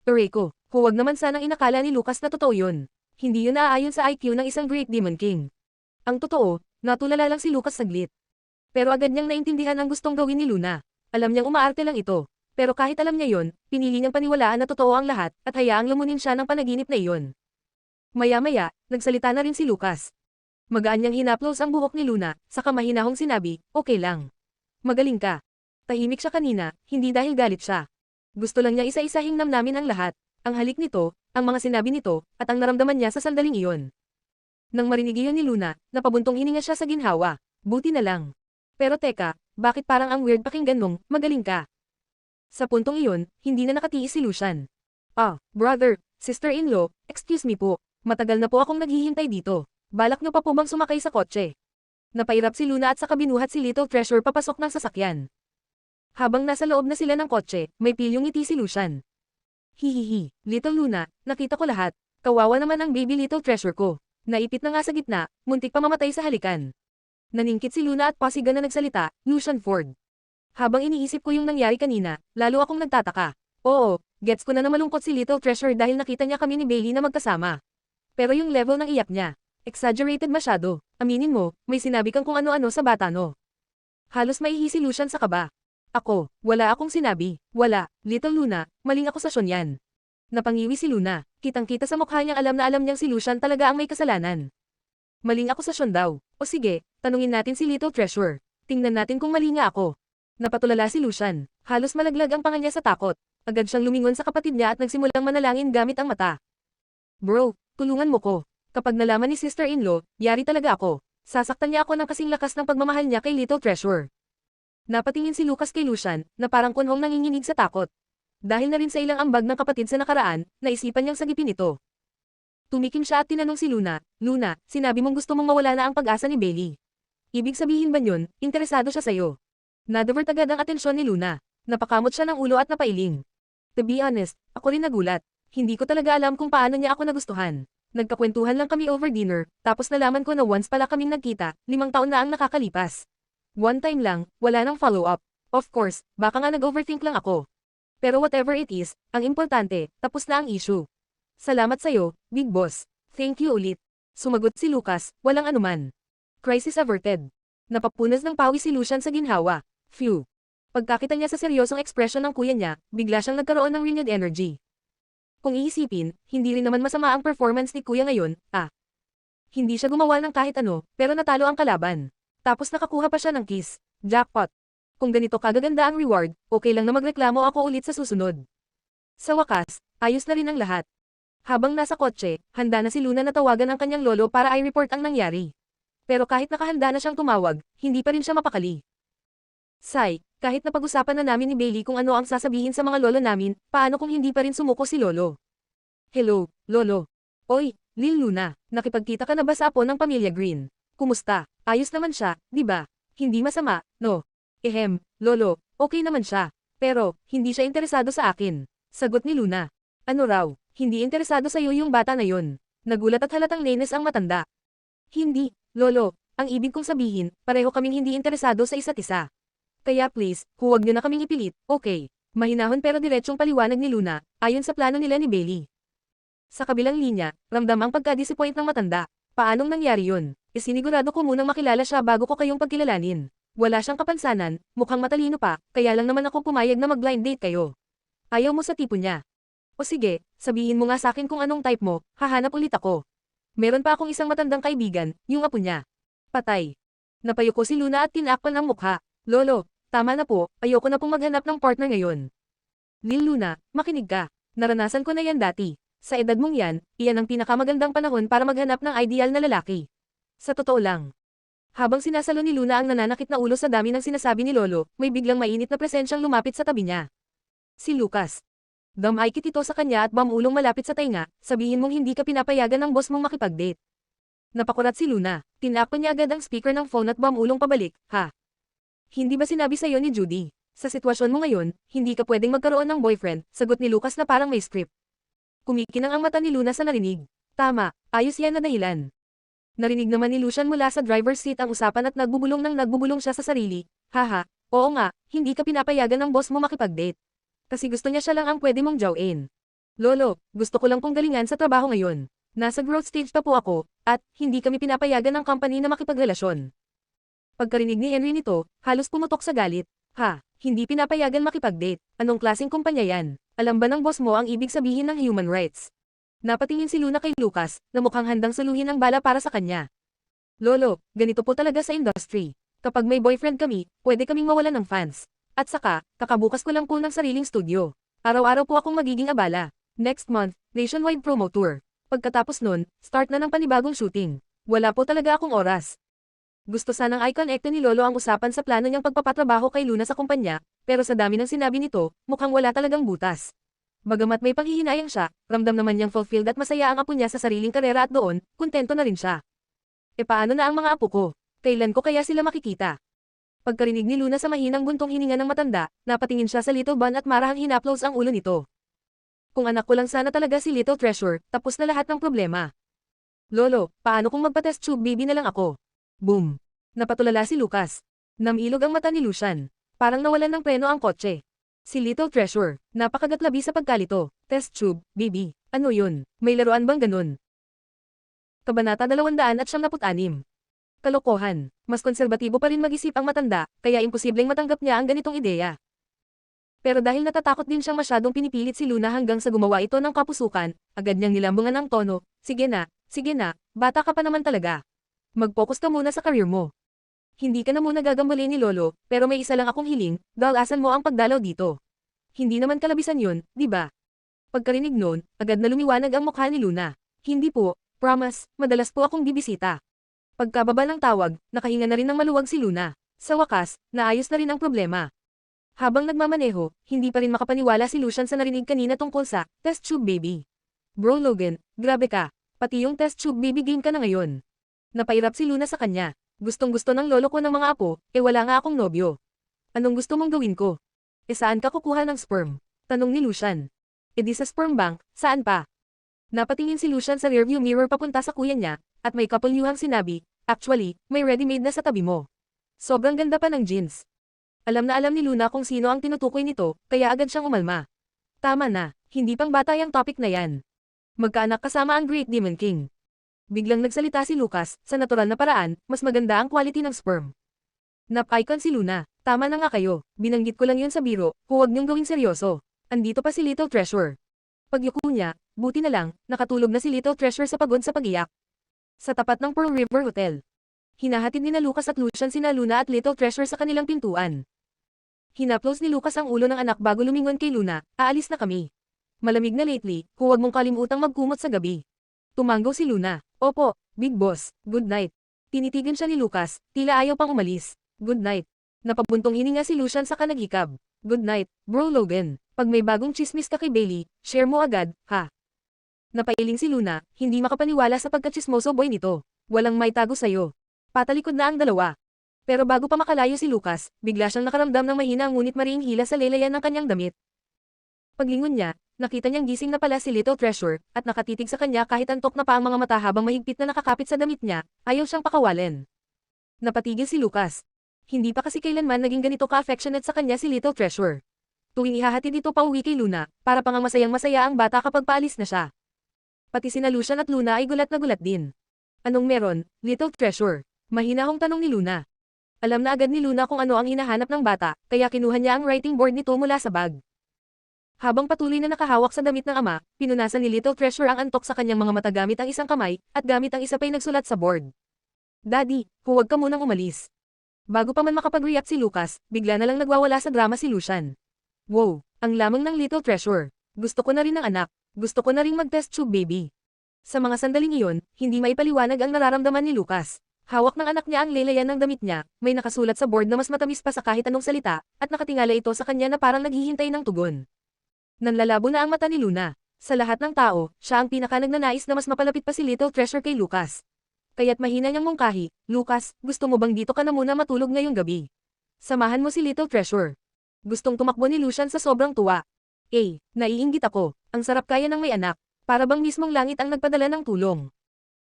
A: Eureka, huwag naman sanang inakala ni Lucas na totoo yun. Hindi yun naaayon sa IQ ng isang Great Demon King. Ang totoo, natulala lang si Lucas saglit. Pero agad niyang naintindihan ang gustong gawin ni Luna. Alam niyang umaarte lang ito. Pero kahit alam niya yon, pinili niyang paniwalaan na totoo ang lahat, at hayaang lumunin siya ng panaginip na iyon. Maya-maya, nagsalita na rin si Lucas. Magaan niyang hinaplos ang buhok ni Luna, saka mahinahong sinabi, okay lang. Magaling ka. Tahimik siya kanina, hindi dahil galit siya. Gusto lang niya isa-isahing namnamin ang lahat, ang halik nito, ang mga sinabi nito, at ang naramdaman niya sa sandaling iyon. Nang marinig iyon ni Luna, napabuntong hininga siya sa ginhawa. Buti na lang. Pero teka, bakit parang ang weird pakinggan mong, magaling ka? Sa puntong iyon, hindi na nakatiis si Lucian. Ah, brother, sister-in-law, excuse me po. Matagal na po akong naghihintay dito. Balak niyo pa po bang sumakay sa kotse? Napairap si Luna at saka binuhat si Little Treasure papasok ng sasakyan. Habang nasa loob na sila ng kotse, may pilyong ngiti si Lucian. Hihihi, Little Luna, nakita ko lahat. Kawawa naman ang baby Little Treasure ko. Naipit na nga sa gitna, muntik pa mamatay sa halikan. Naningkit si Luna at pasigan na nagsalita, Lucian Ford. Habang iniisip ko yung nangyari kanina, lalo akong nagtataka. Oo, gets ko na malungkot si Little Treasure dahil nakita niya kami ni Bailey na magkasama. Pero yung level ng iyak niya, exaggerated masyado. Aminin mo, may sinabi kang kung ano-ano sa bata no. Halos maihi si Lucian sa kaba. Ako, wala akong sinabi. Wala, Little Luna, maling akusasyon yan. Napangiwi si Luna. Kitang-kita sa mukha niyang alam na alam niyang si Lucian talaga ang may kasalanan. Maling akusasyon daw. O sige, tanungin natin si Little Treasure. Tingnan natin kung mali nga ako. Napatulala si Lucian. Halos malaglag ang panga niya sa takot. Agad siyang lumingon sa kapatid niya at nagsimulang manalangin gamit ang mata. Bro, tulungan mo ko. Kapag nalaman ni sister-in-law, yari talaga ako. Sasaktan niya ako ng kasing lakas ng pagmamahal niya kay Little Treasure. Napatingin si Lucas kay Lucian, na parang kunhong nanginginig sa takot. Dahil na rin sa ilang ambag ng kapatid sa nakaraan, naisipan niyang sagipin ito. Tumikim siya at tinanong si Luna, Luna, sinabi mong gusto mong mawala na ang pag-asa ni Bailey. Ibig sabihin ba yun, interesado siya sa'yo? Nadivert agad ang atensyon ni Luna. Napakamot siya ng ulo at napailing. To be honest, ako rin nagulat. Hindi ko talaga alam kung paano niya ako nagustuhan. Nagkakwentuhan lang kami over dinner, tapos nalaman ko na once pala kaming nagkita, 5 taon na ang nakakalipas. One time lang, wala nang follow-up. Of course, baka nga nag-overthink lang ako. Pero whatever it is, ang importante, tapos na ang issue. Salamat sa'yo, Big Boss. Thank you ulit. Sumagot si Lucas, walang anuman. Crisis averted. Napapunas ng pawis si Lucian sa ginhawa. Phew. Pagkakita niya sa seryosong ekspresyon ng kuya niya, bigla siyang nagkaroon ng renewed energy. Kung iisipin, hindi rin naman masama ang performance ni kuya ngayon, Hindi siya gumawa ng kahit ano, pero natalo ang kalaban. Tapos nakakuha pa siya ng kiss. Jackpot. Kung ganito kagaganda ang reward, okay lang na magreklamo ako ulit sa susunod. Sa wakas, ayos na rin ang lahat. Habang nasa kotse, handa na si Luna na tawagan ang kanyang lolo para i-report ang nangyari. Pero kahit nakahanda na siyang tumawag, hindi pa rin siya mapakali. Sai, kahit napag-usapan na namin ni Bailey kung ano ang sasabihin sa mga lolo namin, paano kung hindi pa rin sumuko si lolo? Hello, lolo. Oy, Lil Luna, nakipagkita ka na ba sa apo ng pamilya Green? Kumusta? Ayos naman siya, di ba? Hindi masama, no? Lolo, okay naman siya. Pero, hindi siya interesado sa akin. Sagot ni Luna. Ano raw, hindi interesado sa iyo yung bata na yon? Nagulat at halatang linis ang matanda. Hindi, lolo, ang ibig kong sabihin, pareho kaming hindi interesado sa isa't isa. Kaya please, huwag niyo na kaming ipilit, okay? Mahinahon pero diretsong paliwanag ni Luna, ayon sa plano nila ni Bailey. Sa kabilang linya, ramdam ang pagka-disappoint ng matanda. Paanong nangyari yun? Isinigurado ko munang makilala siya bago ko kayong pagkilalanin. Wala siyang kapansanan, mukhang matalino pa, kaya lang naman ako pumayag na mag-blind date kayo. Ayaw mo sa tipo niya. O sige, sabihin mo nga sa akin kung anong type mo, hahanap ulit ako. Meron pa akong isang matandang kaibigan, yung apo niya. Patay. Napayuko si Luna at tinakpan ang mukha. Lolo, tama na po, ayoko na pong maghanap ng partner ngayon. Lil Luna, makinig ka. Naranasan ko na yan dati. Sa edad mong yan, iyan ang pinakamagandang panahon para maghanap ng ideal na lalaki. Sa totoo lang. Habang sinasalo ni Luna ang nananakit na ulo sa dami ng sinasabi ni Lolo, may biglang mainit na presensyang lumapit sa tabi niya. Si Lucas. Damay-kit ito sa kanya at bamulong malapit sa tainga, sabihin mong hindi ka pinapayagan ng boss mong makipag-date. Napakurat si Luna, tinakpan niya agad ang speaker ng phone at bamulong pabalik, ha? Hindi ba sinabi sa'yo ni Judy? Sa sitwasyon mo ngayon, hindi ka pwedeng magkaroon ng boyfriend, sagot ni Lucas na parang may script. Kumikinang ang mata ni Luna sa narinig. Tama, ayos yan na dahilan. Narinig naman ni Lucian mula sa driver's seat ang usapan at nagbubulong siya sa sarili. Haha, oo nga, hindi ka pinapayagan ng boss mo makipag-date. Kasi gusto niya siya lang ang pwede mong jawin. Lolo, gusto ko lang pong galingan sa trabaho ngayon. Nasa growth stage pa po ako, at hindi kami pinapayagan ng company na makipagrelasyon. Pagkarinig ni Henry nito, halos pumutok sa galit. Ha, hindi pinapayagan makipag-date. Anong klaseng kumpanya yan? Alam ba ng boss mo ang ibig sabihin ng human rights? Napatingin si Luna kay Lucas, na mukhang handang suluhin ang bala para sa kanya. Lolo, ganito po talaga sa industry. Kapag may boyfriend kami, pwede kaming mawalan ng fans. At saka, kakabukas ko lang po ng sariling studio. Araw-araw po akong magiging abala. Next month, nationwide promo tour. Pagkatapos nun, start na ng panibagong shooting. Wala po talaga akong oras. Gusto sanang i-connect ni Lolo ang usapan sa plano niyang pagpapatrabaho kay Luna sa kumpanya, pero sa dami ng sinabi nito, mukhang wala talagang butas. Bagamat may panghihinayang siya, ramdam naman niyang fulfilled at masaya ang apo niya sa sariling karera at doon, kontento na rin siya. E paano na ang mga apo ko? Kailan ko kaya sila makikita? Pagkarinig ni Luna sa mahinang buntong hininga ng matanda, napatingin siya sa Little Bun at marahang hinaplos ang ulo nito. Kung anak ko lang sana talaga si Little Treasure, tapos na lahat ng problema. Lolo, paano kung magpa-test tube baby na lang ako? Boom! Napatulala si Lucas. Namilog ang mata ni Lucian. Parang nawalan ng preno ang kotse. Si Little Treasure, napakagatlabi sa pagkalito. Test tube, baby. Ano yun? May laruan bang ganun? Kabanata 296. Kalokohan. Mas konserbatibo pa rin mag-isip ang matanda, kaya imposibleng matanggap niya ang ganitong ideya. Pero dahil natatakot din siyang masyadong pinipilit si Luna hanggang sa gumawa ito ng kapusukan, agad niyang nilambungan ang tono, sige na, bata ka pa naman talaga. Mag-focus ka muna sa career mo. Hindi ka na muna gagambali ni Lolo, pero may isa lang akong hiling, dalasan mo ang pagdalaw dito. Hindi naman kalabisan yun, di ba? Pagkarinig noon, agad na lumiwanag ang mukha ni Luna. Hindi po, promise, madalas po akong bibisita. Pagkababa ng tawag, nakahinga na rin ng maluwag si Luna. Sa wakas, naayos na rin ang problema. Habang nagmamaneho, hindi pa rin makapaniwala si Lucian sa narinig kanina tungkol sa test tube baby. Bro Logan, grabe ka. Pati yung test tube baby game ka na ngayon. Napairap si Luna sa kanya. Gustong-gusto ng lolo ko ng mga apo, wala nga akong nobyo. Anong gusto mong gawin ko? Saan ka kukuha ng sperm? Tanong ni Lucian. Di sa sperm bank, saan pa? Napatingin si Lucian sa rearview mirror papunta sa kuya niya, at may kapulyuhang sinabi, actually, may ready-made na sa tabi mo. Sobrang ganda pa ng jeans. Alam na alam ni Luna kung sino ang tinutukoy nito, kaya agad siyang umalma. Tama na, hindi pang bata yung topic na yan. Magkaanak kasama ang Great Demon King. Biglang nagsalita si Lucas, sa natural na paraan, mas maganda ang quality ng sperm. Nap-icon si Luna. Tama na nga kayo, binanggit ko lang yun sa biro, huwag niyong gawing seryoso. Andito pa si Little Treasure. Pagyuko niya, buti na lang, nakatulog na si Little Treasure sa pagod sa pagiyak. Sa tapat ng Pearl River Hotel. Hinahatid ni na Lucas at Lucian sina Luna at Little Treasure sa kanilang pintuan. Hinaplos ni Lucas ang ulo ng anak bago lumingon kay Luna, aalis na kami. Malamig na lately, huwag mong kalimutang magkumot sa gabi. Tumanggaw si Luna, opo, big boss, good night. Tinitigan siya ni Lucas, tila ayaw pang umalis. Good night. Napabuntong hininga si Lucian sa kanagikab. Good night, bro Logan. Pag may bagong chismis ka kay Bailey, share mo agad, ha? Napailing si Luna, hindi makapaniwala sa pagkachismoso boy nito. Walang may tago sa'yo. Patalikod na ang dalawa. Pero bago pa makalayo si Lucas, bigla siyang nakaramdam ng mahina ngunit mariing hila sa lelayan ng kanyang damit. Paglingon niya, nakita niyang gising na pala si Little Treasure, at nakatitig sa kanya kahit antok na pa ang mga mata habang mahigpit na nakakapit sa damit niya, ayaw siyang pakawalin. Napatigil si Lucas. Hindi pa kasi kailanman naging ganito ka-affectionate sa kanya si Little Treasure. Tuwing ihahatid ito pauwi kay Luna, para pang masayang-masaya ang bata kapag paalis na siya. Pati sina Lucian at Luna ay gulat na gulat din. Anong meron, Little Treasure? Mahinahong tanong ni Luna. Alam na agad ni Luna kung ano ang hinahanap ng bata, kaya kinuha niya ang writing board nito mula sa bag. Habang patuloy na nakahawak sa damit ng ama, pinunasan ni Little Treasure ang antok sa kanyang mga mata gamit ang isang kamay, at gamit ang isa pa'y nagsulat sa board. Daddy, huwag ka munang umalis. Bago pa man makapag-react si Lucas, bigla na lang nagwawala sa drama si Lucian. Wow, ang lamang ng Little Treasure. Gusto ko na rin ng anak. Gusto ko na rin mag-test tube baby. Sa mga sandaling iyon, hindi maipaliwanag ang nararamdaman ni Lucas. Hawak ng anak niya ang lelayan ng damit niya, may nakasulat sa board na mas matamis pa sa kahit anong salita, at nakatingala ito sa kanya na parang naghihintay ng tugon. Nanlalabo na ang mata ni Luna. Sa lahat ng tao, siya ang pinaka nagnanais na mas mapalapit pa si Little Treasure kay Lucas. Kaya't mahina niyang mungkahi, Lucas, gusto mo bang dito ka na muna matulog ngayong gabi? Samahan mo si Little Treasure. Gustong tumakbo ni Lucian sa sobrang tuwa. Naiinggit ako, ang sarap kaya ng may anak, para bang mismong langit ang nagpadala ng tulong.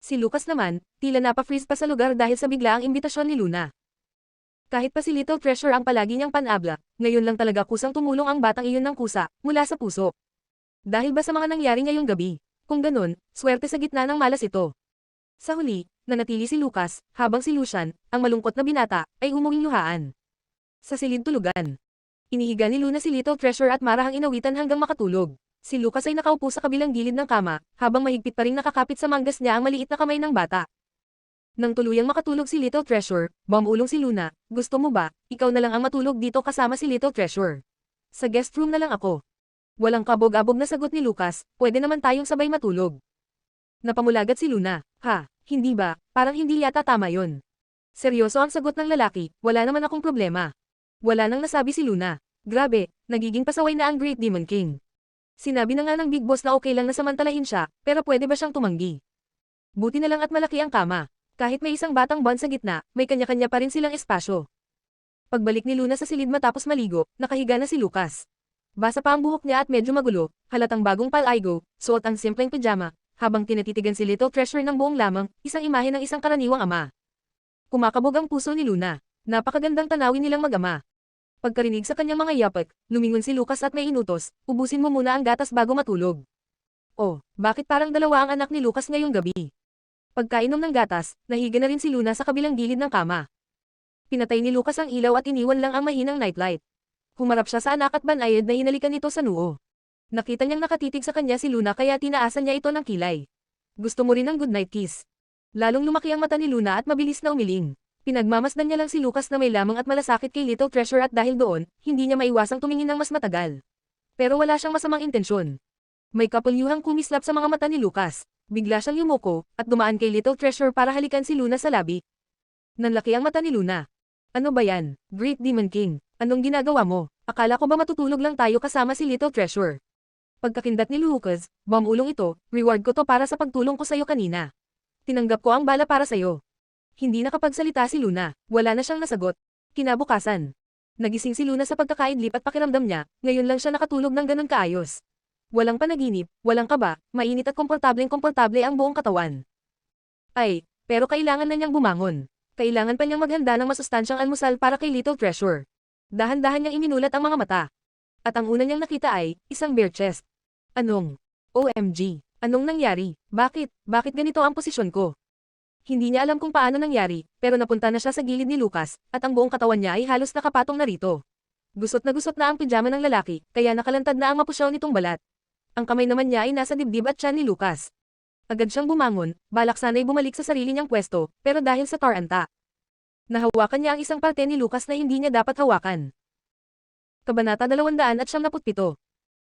A: Si Lucas naman, tila napafreeze pa sa lugar dahil sa biglaang imbitasyon ni Luna. Kahit pa si Little Treasure ang palagi niyang panabla, ngayon lang talaga kusang tumulong ang batang iyon ng kusa, mula sa puso. Dahil ba sa mga nangyari ngayong gabi? Kung ganun, swerte sa gitna ng malas ito. Sa huli, nanatili si Lucas, habang si Lucian, ang malungkot na binata, ay umuwing luhaan. Sa silid tulugan. Inihiga ni Luna si Little Treasure at marahang inawitan hanggang makatulog. Si Lucas ay nakaupo sa kabilang gilid ng kama, habang mahigpit pa ring nakakapit sa manggas niya ang maliit na kamay ng bata. Nang tuluyang makatulog si Little Treasure, bumulong si Luna, gusto mo ba, ikaw na lang ang matulog dito kasama si Little Treasure. Sa guest room na lang ako. Walang kabog-abog na sagot ni Lucas, pwede naman tayong sabay matulog. Napamulagat si Luna, hindi ba, parang hindi yata tama yon. Seryoso ang sagot ng lalaki, wala naman akong problema. Wala nang nasabi si Luna. Grabe, nagiging pasaway na ang Great Demon King. Sinabi na nga ng Big Boss na okay lang na samantalahin siya, pero pwede ba siyang tumanggi? Buti na lang at malaki ang kama. Kahit may isang batang buwan sa gitna, may kanya-kanya pa rin silang espasyo. Pagbalik ni Luna sa silid matapos maligo, nakahiga na si Lucas. Basa pa ang buhok niya at medyo magulo, halatang bagong palaygo, suot ang simpleng pajama, habang tinatitigan si Little Treasure ng buong lamang, isang imahe ng isang karaniwang ama. Kumakabog ang puso ni Luna. Napakagandang tanawin nilang mag-ama. Pagkarinig sa kanyang mga yapak, lumingon si Lucas at may inutos, ubusin mo muna ang gatas bago matulog. Oh, bakit parang dalawa ang anak ni Lucas ngayong gabi? Pagkainom ng gatas, nahiga na rin si Luna sa kabilang gilid ng kama. Pinatay ni Lucas ang ilaw at iniwan lang ang mahinang nightlight. Humarap siya sa anak at banayad na hinalikan nito sa noo. Nakita niyang nakatitig sa kanya si Luna kaya tinaasan niya ito ng kilay. Gusto mo rin ng goodnight kiss? Lalong lumaki ang mata ni Luna at mabilis na umiling. Pinagmamasdan niya lang si Lucas na may lamang at malasakit kay Little Treasure at dahil doon, hindi niya maiwasang tumingin ng mas matagal. Pero wala siyang masamang intensyon. May kapulyuhang kumislap sa mga mata ni Lucas. Bigla siyang yumuko, at dumaan kay Little Treasure para halikan si Luna sa labi. Nanlaki ang mata ni Luna. Ano ba yan, Great Demon King? Anong ginagawa mo? Akala ko ba matutulog lang tayo kasama si Little Treasure? Pagkakindat ni Lucas, bumulong ito, reward ko to para sa pagtulong ko sa'yo kanina. Tinanggap ko ang bala para sa'yo. Hindi nakapagsalita si Luna, wala na siyang nasagot. Kinabukasan. Nagising si Luna sa pagkakaidlip at pakiramdam niya, ngayon lang siya nakatulog ng ganun kaayos. Walang panaginip, walang kaba, mainit at komportable ang buong katawan. Pero kailangan na niyang bumangon. Kailangan pa niyang maghanda ng masustansyang almusal para kay Little Treasure. Dahan-dahan niyang iminulat ang mga mata. At ang una niyang nakita ay, isang bare chest. Anong? OMG, anong nangyari? Bakit ganito ang posisyon ko? Hindi niya alam kung paano nangyari, pero napunta na siya sa gilid ni Lucas, at ang buong katawan niya ay halos nakapatong na rito. Gusot na ang pijama ng lalaki, kaya nakalantad na ang mapusyaw nitong balat. Ang kamay naman niya ay nasa dibdib at tiyan ni Lucas. Agad siyang bumangon, balak sana'y bumalik sa sarili niyang pwesto, pero dahil sa taranta, nahawakan niya ang isang parte ni Lucas na hindi niya dapat hawakan. Kabanata 297.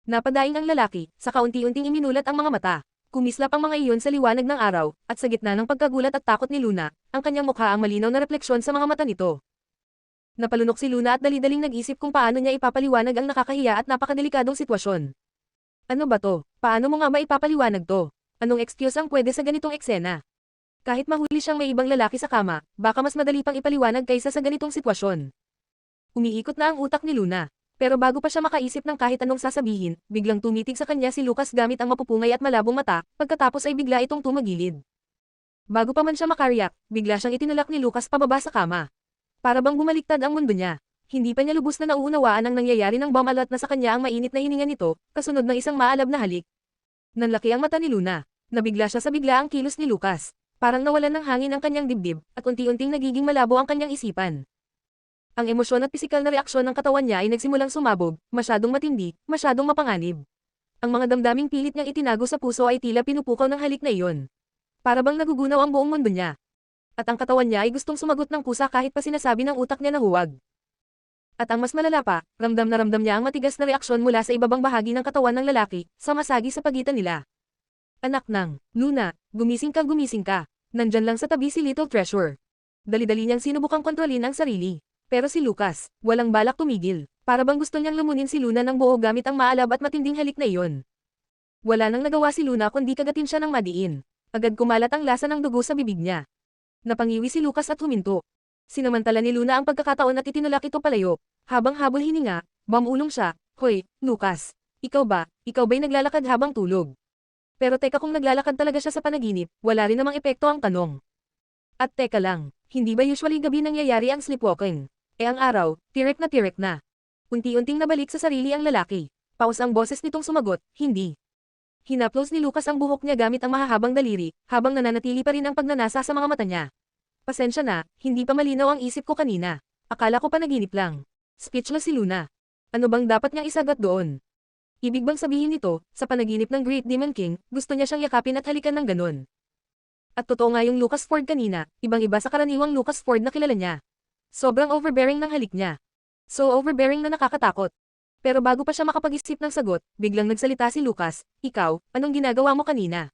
A: Napadaing ang lalaki, sa kaunti-unting iminulat ang mga mata. Kumislap ang mga iyon sa liwanag ng araw, at sa gitna ng pagkagulat at takot ni Luna, ang kanyang mukha ang malinaw na refleksyon sa mga mata nito. Napalunok si Luna at dali-daling nag-isip kung paano niya ipapaliwanag ang nakakahiya at napakadelikadong sitwasyon. Ano ba to? Paano mo nga maipapaliwanag to? Anong excuse ang pwede sa ganitong eksena? Kahit mahuli siyang may ibang lalaki sa kama, baka mas madali pang ipaliwanag kaysa sa ganitong sitwasyon. Umiikot na ang utak ni Luna. Pero bago pa siya makaisip ng kahit anong sasabihin, biglang tumitig sa kanya si Lucas gamit ang mapupungay at malabong mata, pagkatapos ay bigla itong tumagilid. Bago pa man siya makariyak, bigla siyang itinulak ni Lucas pababa sa kama. Para bang bumaliktad ang mundo niya. Hindi pa niya lubos na nauunawaan ang nangyayari ng bumalat na sa kanya ang mainit na hininga nito, kasunod ng isang maalab na halik. Nanlaki ang mata ni Luna. Nabigla siya sa bigla ang kilos ni Lucas. Parang nawalan ng hangin ang kanyang dibdib, at unti-unting nagiging malabo ang kanyang isipan. Ang emosyon at pisikal na reaksyon ng katawan niya ay nagsimulang sumabog, masyadong matindi, masyadong mapanganib. Ang mga damdaming pilit niyang itinago sa puso ay tila pinupukaw ng halik na iyon. Para bang nagugunaw ang buong mundo niya. At ang katawan niya ay gustong sumagot ng kusa kahit pa sinasabi ng utak niya na huwag. At ang mas malala pa, ramdam na ramdam niya ang matigas na reaksyon mula sa ibabang bahagi ng katawan ng lalaki, sa masagi sa pagitan nila. Anak ng Luna, gumising ka. Nandyan lang sa tabi si Little Treasure. Dali-dali niyang sinubukang kontrolin ang sarili. Pero si Lucas, walang balak tumigil. Para bang gusto niyang lumunin si Luna ng buo gamit ang maalab at matinding halik na iyon. Wala nang nagawa si Luna kundi kagatin siya ng madiin. Agad kumalat ang lasa ng dugo sa bibig niya. Napangiwi si Lucas at huminto. Sinamantala ni Luna ang pagkakataon at itinulak ito palayo. Habang habol hininga, bamulong siya. Hoy, Lucas. Ikaw ba'y naglalakad habang tulog? Pero teka, kung naglalakad talaga siya sa panaginip, wala rin namang epekto ang tanong. At teka lang, hindi ba usually gabi nangyayari ang sleepwalking? Ang araw, tirek na. Unti-unting nabalik sa sarili ang lalaki. Paus ang boses nitong sumagot, hindi. Hinaplos ni Lucas ang buhok niya gamit ang mahahabang daliri, habang nananatili pa rin ang pagnanasa sa mga mata niya. Pasensya na, hindi pa malinaw ang isip ko kanina. Akala ko panaginip lang. Speechless si Luna. Ano bang dapat niyang isagot doon? Ibig bang sabihin nito, sa panaginip ng Great Demon King, gusto niya siyang yakapin at halikan ng ganun? At totoo nga yung Lucas Ford kanina, ibang-iba sa karaniwang Lucas Ford na kilala niya. Sobrang overbearing ng halik niya. So overbearing na nakakatakot. Pero bago pa siya makapag-isip ng sagot, biglang nagsalita si Lucas, ikaw, anong ginagawa mo kanina?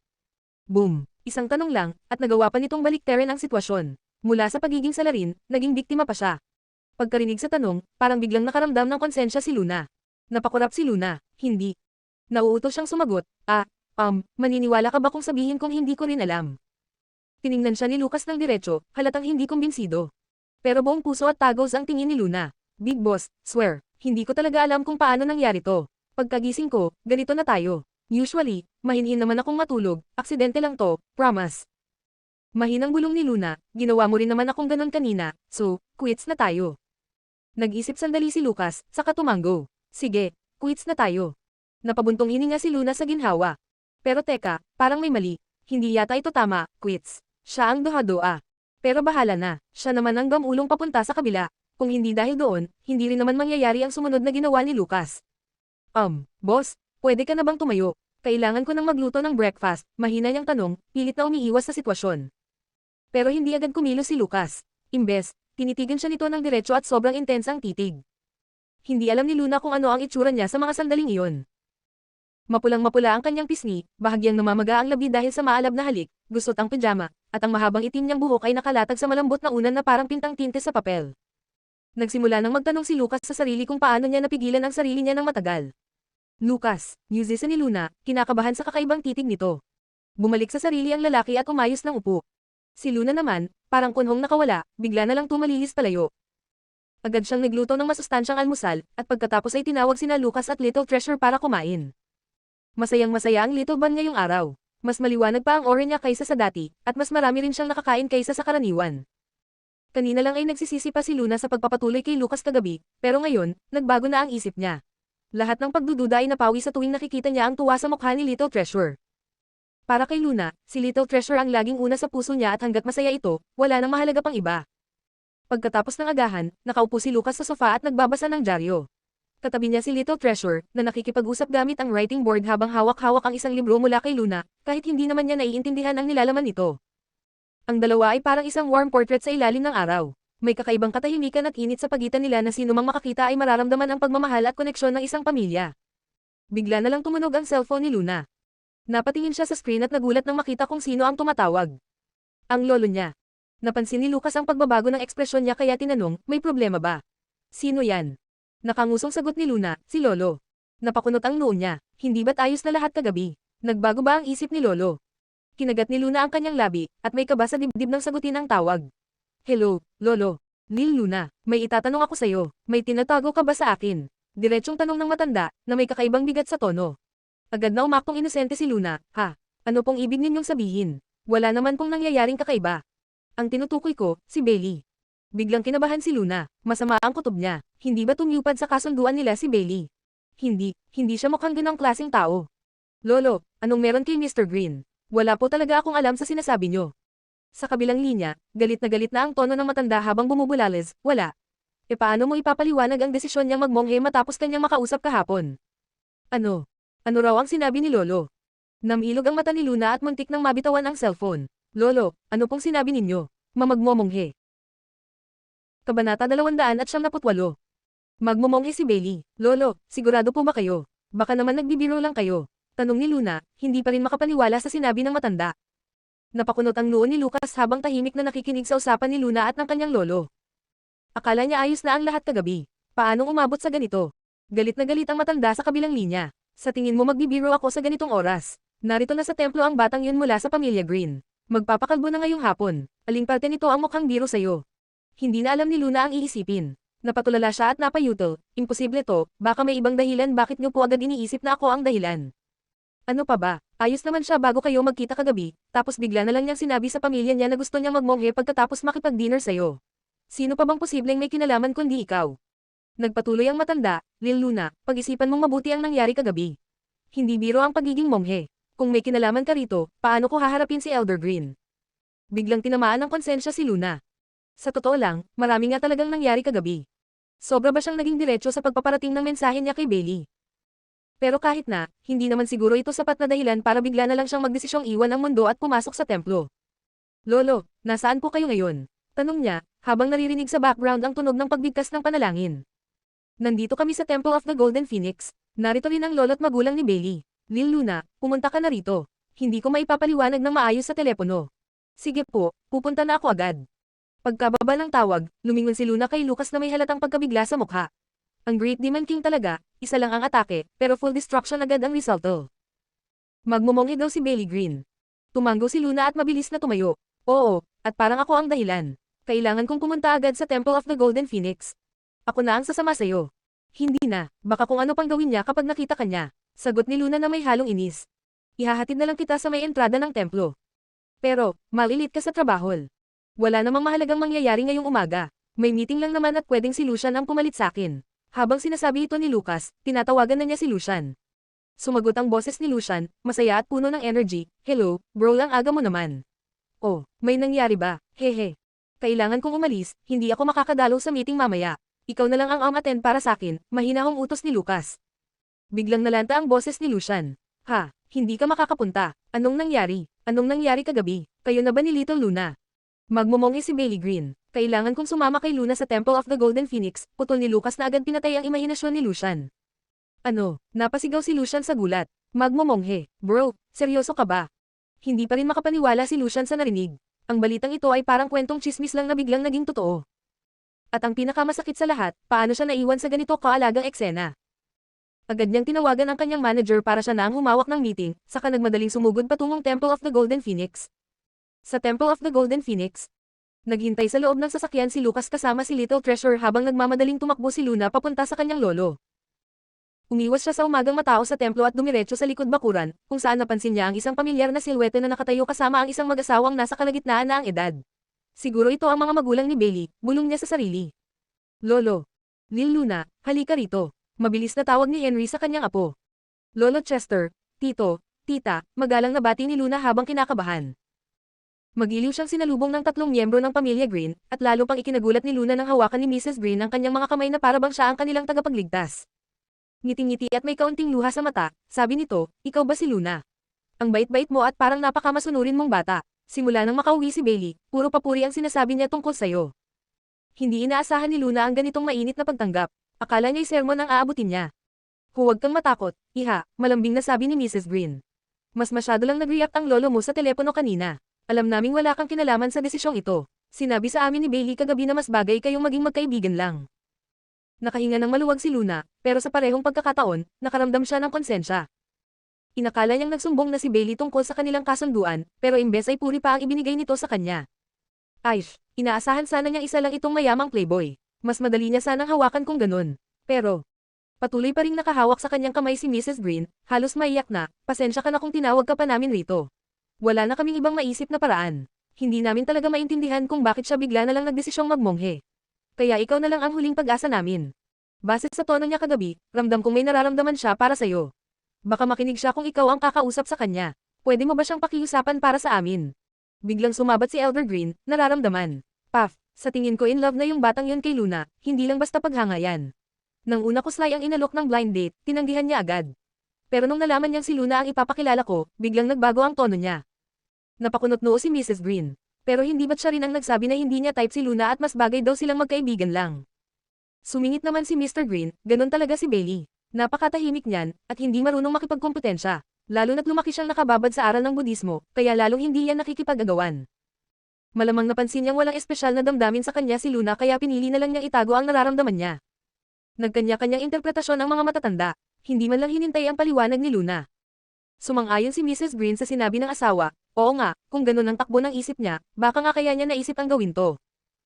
A: Boom! Isang tanong lang, at nagawa pa nitong baliktarin ang sitwasyon. Mula sa pagiging salarin, naging biktima pa siya. Pagkarinig sa tanong, parang biglang nakaramdam ng konsensya si Luna. Napakurap si Luna, hindi. Nauutos siyang sumagot, maniniwala ka ba kung sabihin kong hindi ko rin alam? Tiningnan siya ni Lucas ng diretso, halatang hindi kumbinsido. Pero buong puso at tagos ang tingin ni Luna. Big boss, swear, hindi ko talaga alam kung paano nangyari to. Pagkagising ko, ganito na tayo. Usually, mahinhin naman akong matulog, aksidente lang to, promise. Mahinang bulong ni Luna, ginawa mo rin naman akong ganon kanina, so, quits na tayo. Nag-isip sandali si Lucas, saka tumango. Sige, quits na tayo. Napabuntong hininga si Luna sa ginhawa. Pero teka, parang may mali. Hindi yata ito tama, quits. Siya ang doha-doa. Pero bahala na, siya naman ang gamulong papunta sa kabila. Kung hindi dahil doon, hindi rin naman mangyayari ang sumunod na ginawa ni Lucas. Boss, pwede ka na bang tumayo? Kailangan ko nang magluto ng breakfast, mahina niyang tanong, pilit na umiiwas sa sitwasyon. Pero hindi agad kumilos si Lucas. Imbes, tinitigan siya nito ng diretso at sobrang intensang titig. Hindi alam ni Luna kung ano ang itsura niya sa mga sandaling iyon. Mapulang-mapula ang kanyang pisngi, bahagyang namamaga ang labi dahil sa maalab na halik, gusot ang pijama, at ang mahabang itim niyang buhok ay nakalatag sa malambot na unan na parang pintang tinte sa papel. Nagsimula nang magtanong si Lucas sa sarili kung paano niya napigilan ang sarili niya ng matagal. Lucas, musisa ni Luna, kinakabahan sa kakaibang titig nito. Bumalik sa sarili ang lalaki at umayos ng upo. Si Luna naman, parang kunhong nakawala, bigla na lang tumalilis palayo. Agad siyang nagluto ng masustansyang almusal, at pagkatapos ay tinawag sina Lucas at Little Treasure para kumain. Masayang-masaya ang Little Bun ngayong araw. Mas maliwanag pa ang aura niya kaysa sa dati, at mas marami rin siyang nakakain kaysa sa karaniwan. Kanina lang ay nagsisisi pa si Luna sa pagpapatuloy kay Lucas kagabi, pero ngayon, nagbago na ang isip niya. Lahat ng pagdududa ay napawi sa tuwing nakikita niya ang tuwa sa mukha ni Little Treasure. Para kay Luna, si Little Treasure ang laging una sa puso niya at hanggat masaya ito, wala nang mahalaga pang iba. Pagkatapos ng agahan, nakaupo si Lucas sa sofa at nagbabasa ng dyaryo. Katabi niya si Little Treasure, na nakikipag-usap gamit ang writing board habang hawak-hawak ang isang libro mula kay Luna, kahit hindi naman niya naiintindihan ang nilalaman nito. Ang dalawa ay parang isang warm portrait sa ilalim ng araw. May kakaibang katahimikan at init sa pagitan nila na sinumang makakita ay mararamdaman ang pagmamahal at koneksyon ng isang pamilya. Bigla na lang tumunog ang cellphone ni Luna. Napatingin siya sa screen at nagulat nang makita kung sino ang tumatawag. Ang lolo niya. Napansin ni Lucas ang pagbabago ng ekspresyon niya kaya tinanong, may problema ba? Sino yan? Nakangusong sagot ni Luna, si Lolo. Napakunot ang noo niya, hindi ba't ayos na lahat kagabi? Nagbago ba ang isip ni Lolo? Kinagat ni Luna ang kanyang labi, at may kaba sa dibdib nang sagutin ang tawag. Hello, Lolo. Lil Luna, may itatanong ako sa'yo, may tinatago ka ba sa akin? Diretsong tanong ng matanda, na may kakaibang bigat sa tono. Agad na umaktong inosente si Luna, ha? Ano pong ibig ninyong sabihin? Wala naman pong nangyayaring kakaiba. Ang tinutukoy ko, si Bailey. Biglang kinabahan si Luna, masama ang kutob niya. Hindi ba tumupad sa kasunduan nila si Bailey? Hindi siya mukhang ganong klaseng tao. Lolo, anong meron kay Mr. Green? Wala po talaga akong alam sa sinasabi nyo. Sa kabilang linya, galit na ang tono ng matanda habang bumubulales, wala. E paano mo ipapaliwanag ang desisyon niyang magmonghe matapos kanyang makausap kahapon? Ano? Ano raw ang sinabi ni Lolo? Namilog ang mata ni Luna at muntik nang mabitawan ang cellphone. Lolo, ano pong sinabi ninyo? Magmomonghe. Kabanata 278. Magmomonghe si Bailey. Lolo, sigurado po ba kayo? Baka naman nagbibiro lang kayo. Tanong ni Luna, hindi pa rin makapaniwala sa sinabi ng matanda. Napakunot ang noo ni Lucas habang tahimik na nakikinig sa usapan ni Luna at ng kanyang lolo. Akala niya ayos na ang lahat kagabi. Paanong umabot sa ganito? Galit na galit ang matanda sa kabilang linya. Sa tingin mo magbibiro ako sa ganitong oras? Narito na sa templo ang batang yun mula sa pamilya Green. Magpapakalbo na ngayong hapon. Aling parte nito ang mukhang biro sa'yo? Hindi na alam ni Luna ang iisipin. Napatulala siya at napayutil. Imposible to, baka may ibang dahilan bakit niyo po agad iniisip na ako ang dahilan. Ano pa ba? Ayos naman siya bago kayo magkita kagabi, tapos bigla na lang niyang sinabi sa pamilya niya na gusto niya magmonghe pagkatapos makipag-dinner sa'yo. Sino pa bang posibleng may kinalaman kundi ikaw? Nagpatuloy ang matanda, Lil Luna, pag-isipan mong mabuti ang nangyari kagabi. Hindi biro ang pagiging monghe. Kung may kinalaman ka rito, paano ko haharapin si Elder Green? Biglang tinamaan ng konsensya si Luna. Sa totoo lang, marami nga talagang nangyari kagabi. Sobra ba siyang naging diretso sa pagpaparating ng mensahe niya kay Bailey? Pero kahit na, hindi naman siguro ito sapat na dahilan para bigla na lang siyang magdesisyong iwan ang mundo at pumasok sa templo. Lolo, nasaan po kayo ngayon? Tanong niya, habang naririnig sa background ang tunog ng pagbigkas ng panalangin. Nandito kami sa Temple of the Golden Phoenix. Narito rin ang lolo't magulang ni Bailey. Lil Luna, pumunta ka na rito. Hindi ko maipapaliwanag ng maayos sa telepono. Sige po, pupunta na ako agad. Pagkababa ng tawag, lumingon si Luna kay Lucas na may halatang pagkabigla sa mukha. Ang Great Demon King talaga, isa lang ang atake, pero full destruction agad ang resulto. Magmumonghe daw si Bailey Green. Tumanggo si Luna at mabilis na tumayo. Oo, at parang ako ang dahilan. Kailangan kong pumunta agad sa Temple of the Golden Phoenix. Ako na ang sasama sa'yo. Hindi na, baka kung ano pang gawin niya kapag nakita ka niya. Sagot ni Luna na may halong inis. Ihahatid na lang kita sa may entrada ng templo. Pero, malilit ka sa trabaho. Wala namang mahalagang mangyayari ngayong umaga. May meeting lang naman at pwedeng si Lucian ang pumalit sa'kin. Habang sinasabi ito ni Lucas, tinatawagan na niya si Lucian. Sumagot ang boses ni Lucian, masaya at puno ng energy. Hello, bro, lang aga mo naman. Oh, may nangyari ba? Hehe. Kailangan kong umalis, hindi ako makakadalo sa meeting mamaya. Ikaw na lang ang umattend para sakin, mahinahong utos ni Lucas. Biglang nalanta ang boses ni Lucian. Ha, hindi ka makakapunta. Anong nangyari? Anong nangyari kagabi? Kayo na ba ni Little Luna? Magmumonghe si Bailey Green. Kailangan kong sumama kay Luna sa Temple of the Golden Phoenix, putol ni Lucas na agad pinatay ang imahinasyon ni Lucian. Ano? Napasigaw si Lucian sa gulat. Magmumonghe. Bro, seryoso ka ba? Hindi pa rin makapaniwala si Lucian sa narinig. Ang balitang ito ay parang kwentong chismis lang na biglang naging totoo. At ang pinakamasakit sa lahat, paano siya naiwan sa ganito kaalagang eksena? Agad niyang tinawagan ang kanyang manager para siya na ang humawak ng meeting, saka nagmadaling sumugod patungong Temple of the Golden Phoenix. Sa Temple of the Golden Phoenix, naghintay sa loob ng sasakyan si Lucas kasama si Little Treasure habang nagmamadaling tumakbo si Luna papunta sa kanyang lolo. Umiwas siya sa umagang matao sa templo at dumiretso sa likod bakuran, kung saan napansin niya ang isang pamilyar na silhwete na nakatayo kasama ang isang mag-asawang nasa kalagitnaan na ang edad. Siguro ito ang mga magulang ni Bailey, bulong niya sa sarili. Lolo. Lil Luna, halika rito. Mabilis na tawag ni Henry sa kanyang apo. Lolo Chester, Tito, Tita, magalang na bati ni Luna habang kinakabahan. Magiliw siyang sinalubong ng tatlong miyembro ng pamilya Green, at lalo pang ikinagulat ni Luna nang hawakan ni Mrs. Green ang kanyang mga kamay na para bang siya ang kanilang tagapagligtas. Ngiting-ngiti at may kaunting luha sa mata, sabi nito, ikaw ba si Luna? Ang bait-bait mo at parang napakamasunurin mong bata. Simula nang makauwi si Bailey, puro papuri ang sinasabi niya tungkol sa'yo. Hindi inaasahan ni Luna ang ganitong mainit na pagtanggap. Akala niya'y sermon ang aabutin niya. Huwag kang matakot, iha, malambing na sabi ni Mrs. Green. Mas masyado lang nag-react ang lolo mo sa telepono kanina. Alam naming wala kang kinalaman sa desisyong ito. Sinabi sa amin ni Bailey kagabi na mas bagay kayong maging magkaibigan lang. Nakahinga ng maluwag si Luna, pero sa parehong pagkakataon, nakaramdam siya ng konsensya. Inakala niyang nagsumbong na si Bailey tungkol sa kanilang kasunduan, pero imbes ay puri pa ang ibinigay nito sa kanya. Aish, inaasahan sana niyang isa lang itong mayamang playboy. Mas madali niya sanang hawakan kung ganun. Pero, patuloy pa ring nakahawak sa kanyang kamay si Mrs. Green, halos maiyak na, pasensya ka na kung tinawag ka pa namin rito. Wala na kaming ibang maisip na paraan. Hindi namin talaga maintindihan kung bakit siya bigla na lang nagdesisyong magmonghe. Kaya ikaw na lang ang huling pag-asa namin. Base sa tono niya kagabi, ramdam kong may nararamdaman siya para sa'yo. Baka makinig siya kung ikaw ang kakausap sa kanya. Pwede mo ba siyang pakiusapan para sa amin? Biglang sumabat si Elder Green, nararamdaman. Paf, sa tingin ko in love na yung batang yun kay Luna, hindi lang basta paghangayan. Nang una ko Sly ang inalok ng blind date, tinanggihan niya agad. Pero nung nalaman niyang si Luna ang ipapakilala ko, biglang nagbago ang tono niya. Napakunot noo si Mrs. Green. Pero hindi ba't siya rin ang nagsabi na hindi niya type si Luna at mas bagay daw silang magkaibigan lang. Sumingit naman si Mr. Green, ganun talaga si Bailey. Napakatahimik niyan, at hindi marunong makipagkompetensya. Lalo na't lumaki siyang nakababad sa aral ng Budismo, kaya lalong hindi yan nakikipag-agawan. Malamang napansin niyang walang espesyal na damdamin sa kanya si Luna kaya pinili na lang niyang itago ang nararamdaman niya. Nagkanya-kanyang interpretasyon ang mga matatanda, hindi man lang hinintay ang paliwanag ni Luna. Sumang-ayon si Mrs. Green sa sinabi ng asawa, oo nga, kung ganun ang takbo ng isip niya, baka nga kaya niya naisip ang gawin to.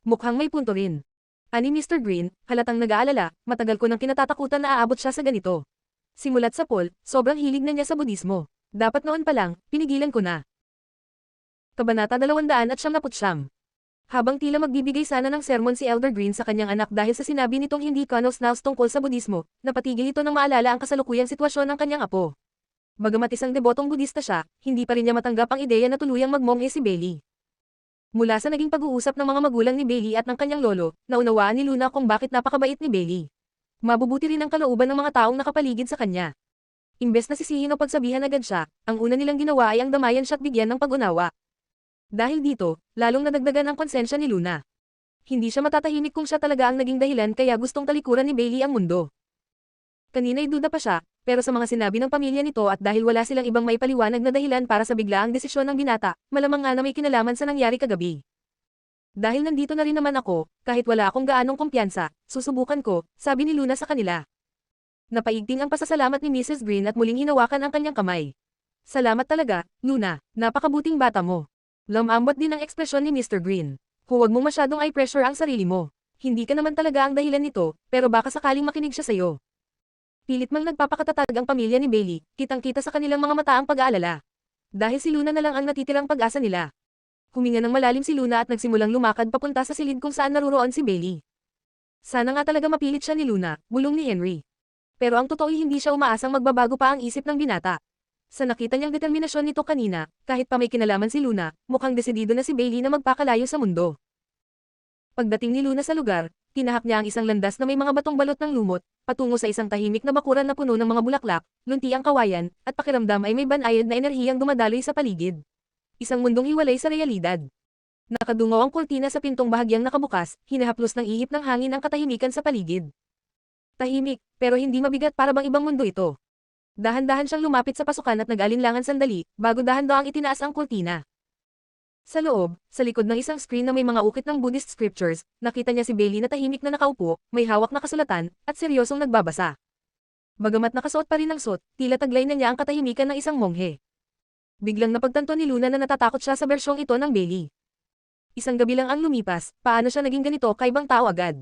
A: Mukhang may punto rin. Ani Mr. Green, halatang nag-aalala, matagal ko nang kinatatakutan na aabot siya sa ganito. Simulat sa Paul, sobrang hilig na niya sa Budismo. Dapat noon pa lang, pinigilan ko na. Kabanata 299. Habang tila magbibigay sana ng sermon si Elder Green sa kanyang anak dahil sa sinabi nitong hindi kanos-naos tungkol sa Budismo, napatigil ito nang maalala ang kasalukuyang sitwasyon ng kanyang apo. Bagamat isang debotong Budista siya, hindi pa rin niya matanggap ang ideya na tuluyang magmonghe si Bailey. Mula sa naging pag-uusap ng mga magulang ni Bailey at ng kanyang lolo, naunawaan ni Luna kung bakit napakabait ni Bailey. Mabubuti rin ang kalooban ng mga taong nakapaligid sa kanya. Imbes na sisihin o pagsabihan agad siya, ang una nilang ginawa ay ang damayan siya at bigyan ng pag-unawa. Dahil dito, lalong nadagdagan ang konsensya ni Luna. Hindi siya matatahimik kung siya talaga ang naging dahilan kaya gustong talikuran ni Bailey ang mundo. Kanina'y duda pa siya, pero sa mga sinabi ng pamilya nito at dahil wala silang ibang maipaliwanag na dahilan para sa biglaang desisyon ng binata, malamang nga na may kinalaman sa nangyari kagabi. Dahil nandito na rin naman ako, kahit wala akong gaanong kumpiyansa, susubukan ko, sabi ni Luna sa kanila. Napaigting ang pasasalamat ni Mrs. Green at muling hinawakan ang kanyang kamay. Salamat talaga, Luna, napakabuting bata mo. Lumambot din ang ekspresyon ni Mr. Green. Huwag mong masyadong i-pressure ang sarili mo. Hindi ka naman talaga ang dahilan nito, pero baka sakaling makinig siya sa'yo. Pilit mang nagpapakatatag ang pamilya ni Bailey, kitang-kita sa kanilang mga mata ang pag-aalala. Dahil si Luna na lang ang natitirang pag-asa nila. Huminga ng malalim si Luna at nagsimulang lumakad papunta sa silid kung saan naruroon si Bailey. Sana nga talaga mapilit siya ni Luna, bulong ni Henry. Pero ang totoo ay hindi siya umaasang magbabago pa ang isip ng binata. Sa nakita niyang determinasyon nito kanina, kahit pa may kinalaman si Luna, mukhang desidido na si Bailey na magpakalayo sa mundo. Pagdating ni Luna sa lugar, tinahak niya ang isang landas na may mga batong balot ng lumot, patungo sa isang tahimik na bakuran na puno ng mga bulaklak, lunti ang kawayan, at pakiramdam ay may banayad na enerhiyang dumadaloy sa paligid. Isang mundong hiwalay sa realidad. Nakadungaw ang kurtina sa pintong bahagyang nakabukas, hinahaplos ng ihip ng hangin ang katahimikan sa paligid. Tahimik, pero hindi mabigat para bang ibang mundo ito. Dahan-dahan siyang lumapit sa pasukan at nag-alinlangan sandali, bago dahan-daang itinaas ang kurtina. Sa loob, sa likod ng isang screen na may mga ukit ng Buddhist scriptures, nakita niya si Bailey na tahimik na nakaupo, may hawak na kasulatan, at seryosong nagbabasa. Bagamat nakasuot pa rin ng suot, tila taglay na niya ang katahimikan ng isang monghe. Biglang napagtanto ni Luna na natatakot siya sa bersyong ito ng Bailey. Isang gabi lang ang lumipas, paano siya naging ganito kaibang tao agad?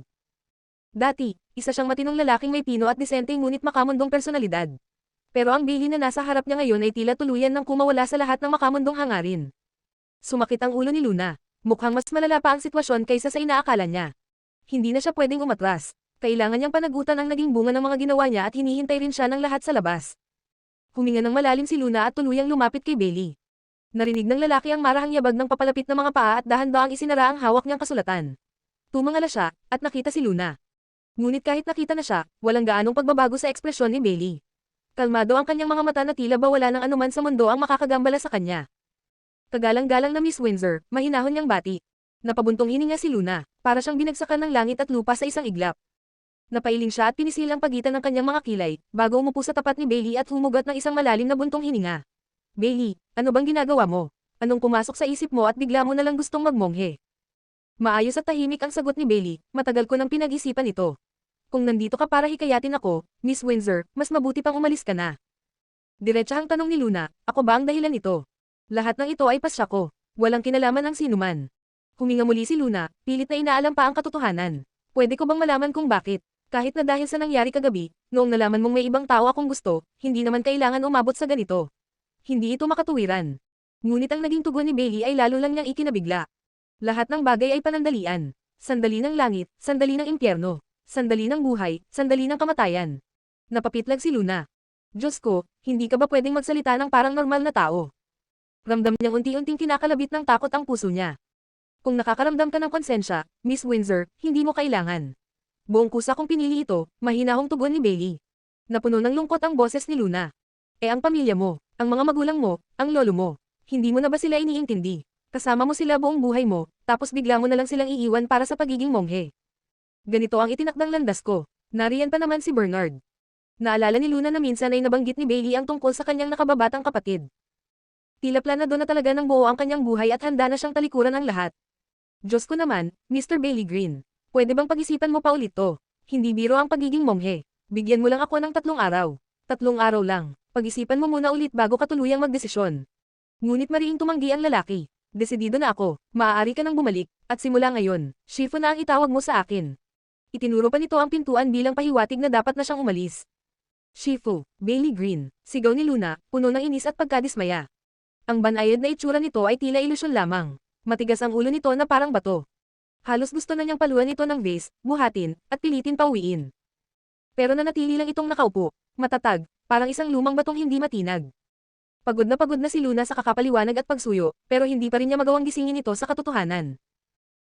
A: Dati, isa siyang matinong lalaking may pino at disente ngunit makamundong personalidad. Pero ang Bailey na nasa harap niya ngayon ay tila tuluyan ng kumawala sa lahat ng makamundong hangarin. Sumakit ang ulo ni Luna. Mukhang mas malala pa ang sitwasyon kaysa sa inaakala niya. Hindi na siya pwedeng umatras. Kailangan niyang panagutan ang naging bunga ng mga ginawa niya at hinihintay rin siya ng lahat sa labas. Huminga ng malalim si Luna at tuluyang lumapit kay Bailey. Narinig ng lalaki ang marahang yabag ng papalapit na mga paa at dahan-daang isinara ang hawak niyang kasulatan. Tumangala siya, at nakita si Luna. Ngunit kahit nakita na siya, walang gaanong pagbabago sa ekspresyon ni Bailey. Kalmado ang kanyang mga mata na tila ba wala ng anuman sa mundo ang makakagambala sa kanya. Kagalang-galang na Miss Windsor, mahinahon niyang bati. Napabuntong hininga si Luna, para siyang binagsakan ng langit at lupa sa isang iglap. Napailing siya at pinisil ang pagitan ng kanyang mga kilay, bago umupo sa tapat ni Bailey at humugot ng isang malalim na buntong hininga. Bailey, ano bang ginagawa mo? Anong pumasok sa isip mo at bigla mo na lang gustong magmonghe? Maayos at tahimik ang sagot ni Bailey, matagal ko nang pinag-isipan ito. Kung nandito ka para hikayatin ako, Miss Windsor, mas mabuti pang umalis ka na. Diretsahang tanong ni Luna, ako ba ang dahilan nito? Lahat ng ito ay pasya ko. Walang kinalaman ang sinuman. Huminga muli si Luna, pilit na inaalam pa ang katotohanan. Pwede ko bang malaman kung bakit? Kahit na dahil sa nangyari kagabi, noong nalaman mong may ibang tao akong gusto, hindi naman kailangan umabot sa ganito. Hindi ito makatuwiran. Ngunit ang naging tugon ni Bailey ay lalo lang niyang ikinabigla. Lahat ng bagay ay panandalian. Sandali ng langit, sandali ng impyerno. Sandali ng buhay, sandali ng kamatayan. Napapitlag si Luna. Diyos ko, hindi ka ba pwedeng magsalita ng parang normal na tao? Ramdam niyang unti-unting kinakalabit ng takot ang puso niya. Kung nakakaramdam ka ng konsensya, Miss Windsor, hindi mo kailangan. Buong kusa kong pinili ito, mahinahong tugon ni Bailey. Napuno ng lungkot ang boses ni Luna. Ang pamilya mo, ang mga magulang mo, ang lolo mo. Hindi mo na ba sila iniintindi? Kasama mo sila buong buhay mo, tapos bigla mo na lang silang iiwan para sa pagiging monghe. Ganito ang itinakdang landas ko. Nariyan pa naman si Bernard. Naalala ni Luna na minsan ay nabanggit ni Bailey ang tungkol sa kanyang nakababatang kapatid. Tila planado na talaga ng buo ang kanyang buhay at handa na siyang talikuran ang lahat. Diyos ko naman, Mr. Bailey Green. Pwede bang pag-isipan mo pa ulit to? Hindi biro ang pagiging monghe. Bigyan mo lang ako ng 3 araw. 3 araw lang. Pag-isipan mo muna ulit bago ka tuluyang magdesisyon. Ngunit mariing tumanggi ang lalaki. Desidido na ako, maaari ka nang bumalik, at simula ngayon, Shifu na ang itawag mo sa akin. Itinuro pa nito ang pintuan bilang pahiwatig na dapat na siyang umalis. Shifu, Bailey Green, sigaw ni Luna, puno ng inis at pagkadismaya. Ang banayad na itsura nito ay tila ilusyon lamang. Matigas ang ulo nito na parang bato. Halos gusto na niyang paluan ito ng vase, buhatin, at pilitin pauwiin. Pero nanatili lang itong nakaupo, matatag, parang isang lumang batong hindi matinag. Pagod na si Luna sa kakapaliwanag at pagsuyo, pero hindi pa rin niya magawang gisingin ito sa katotohanan.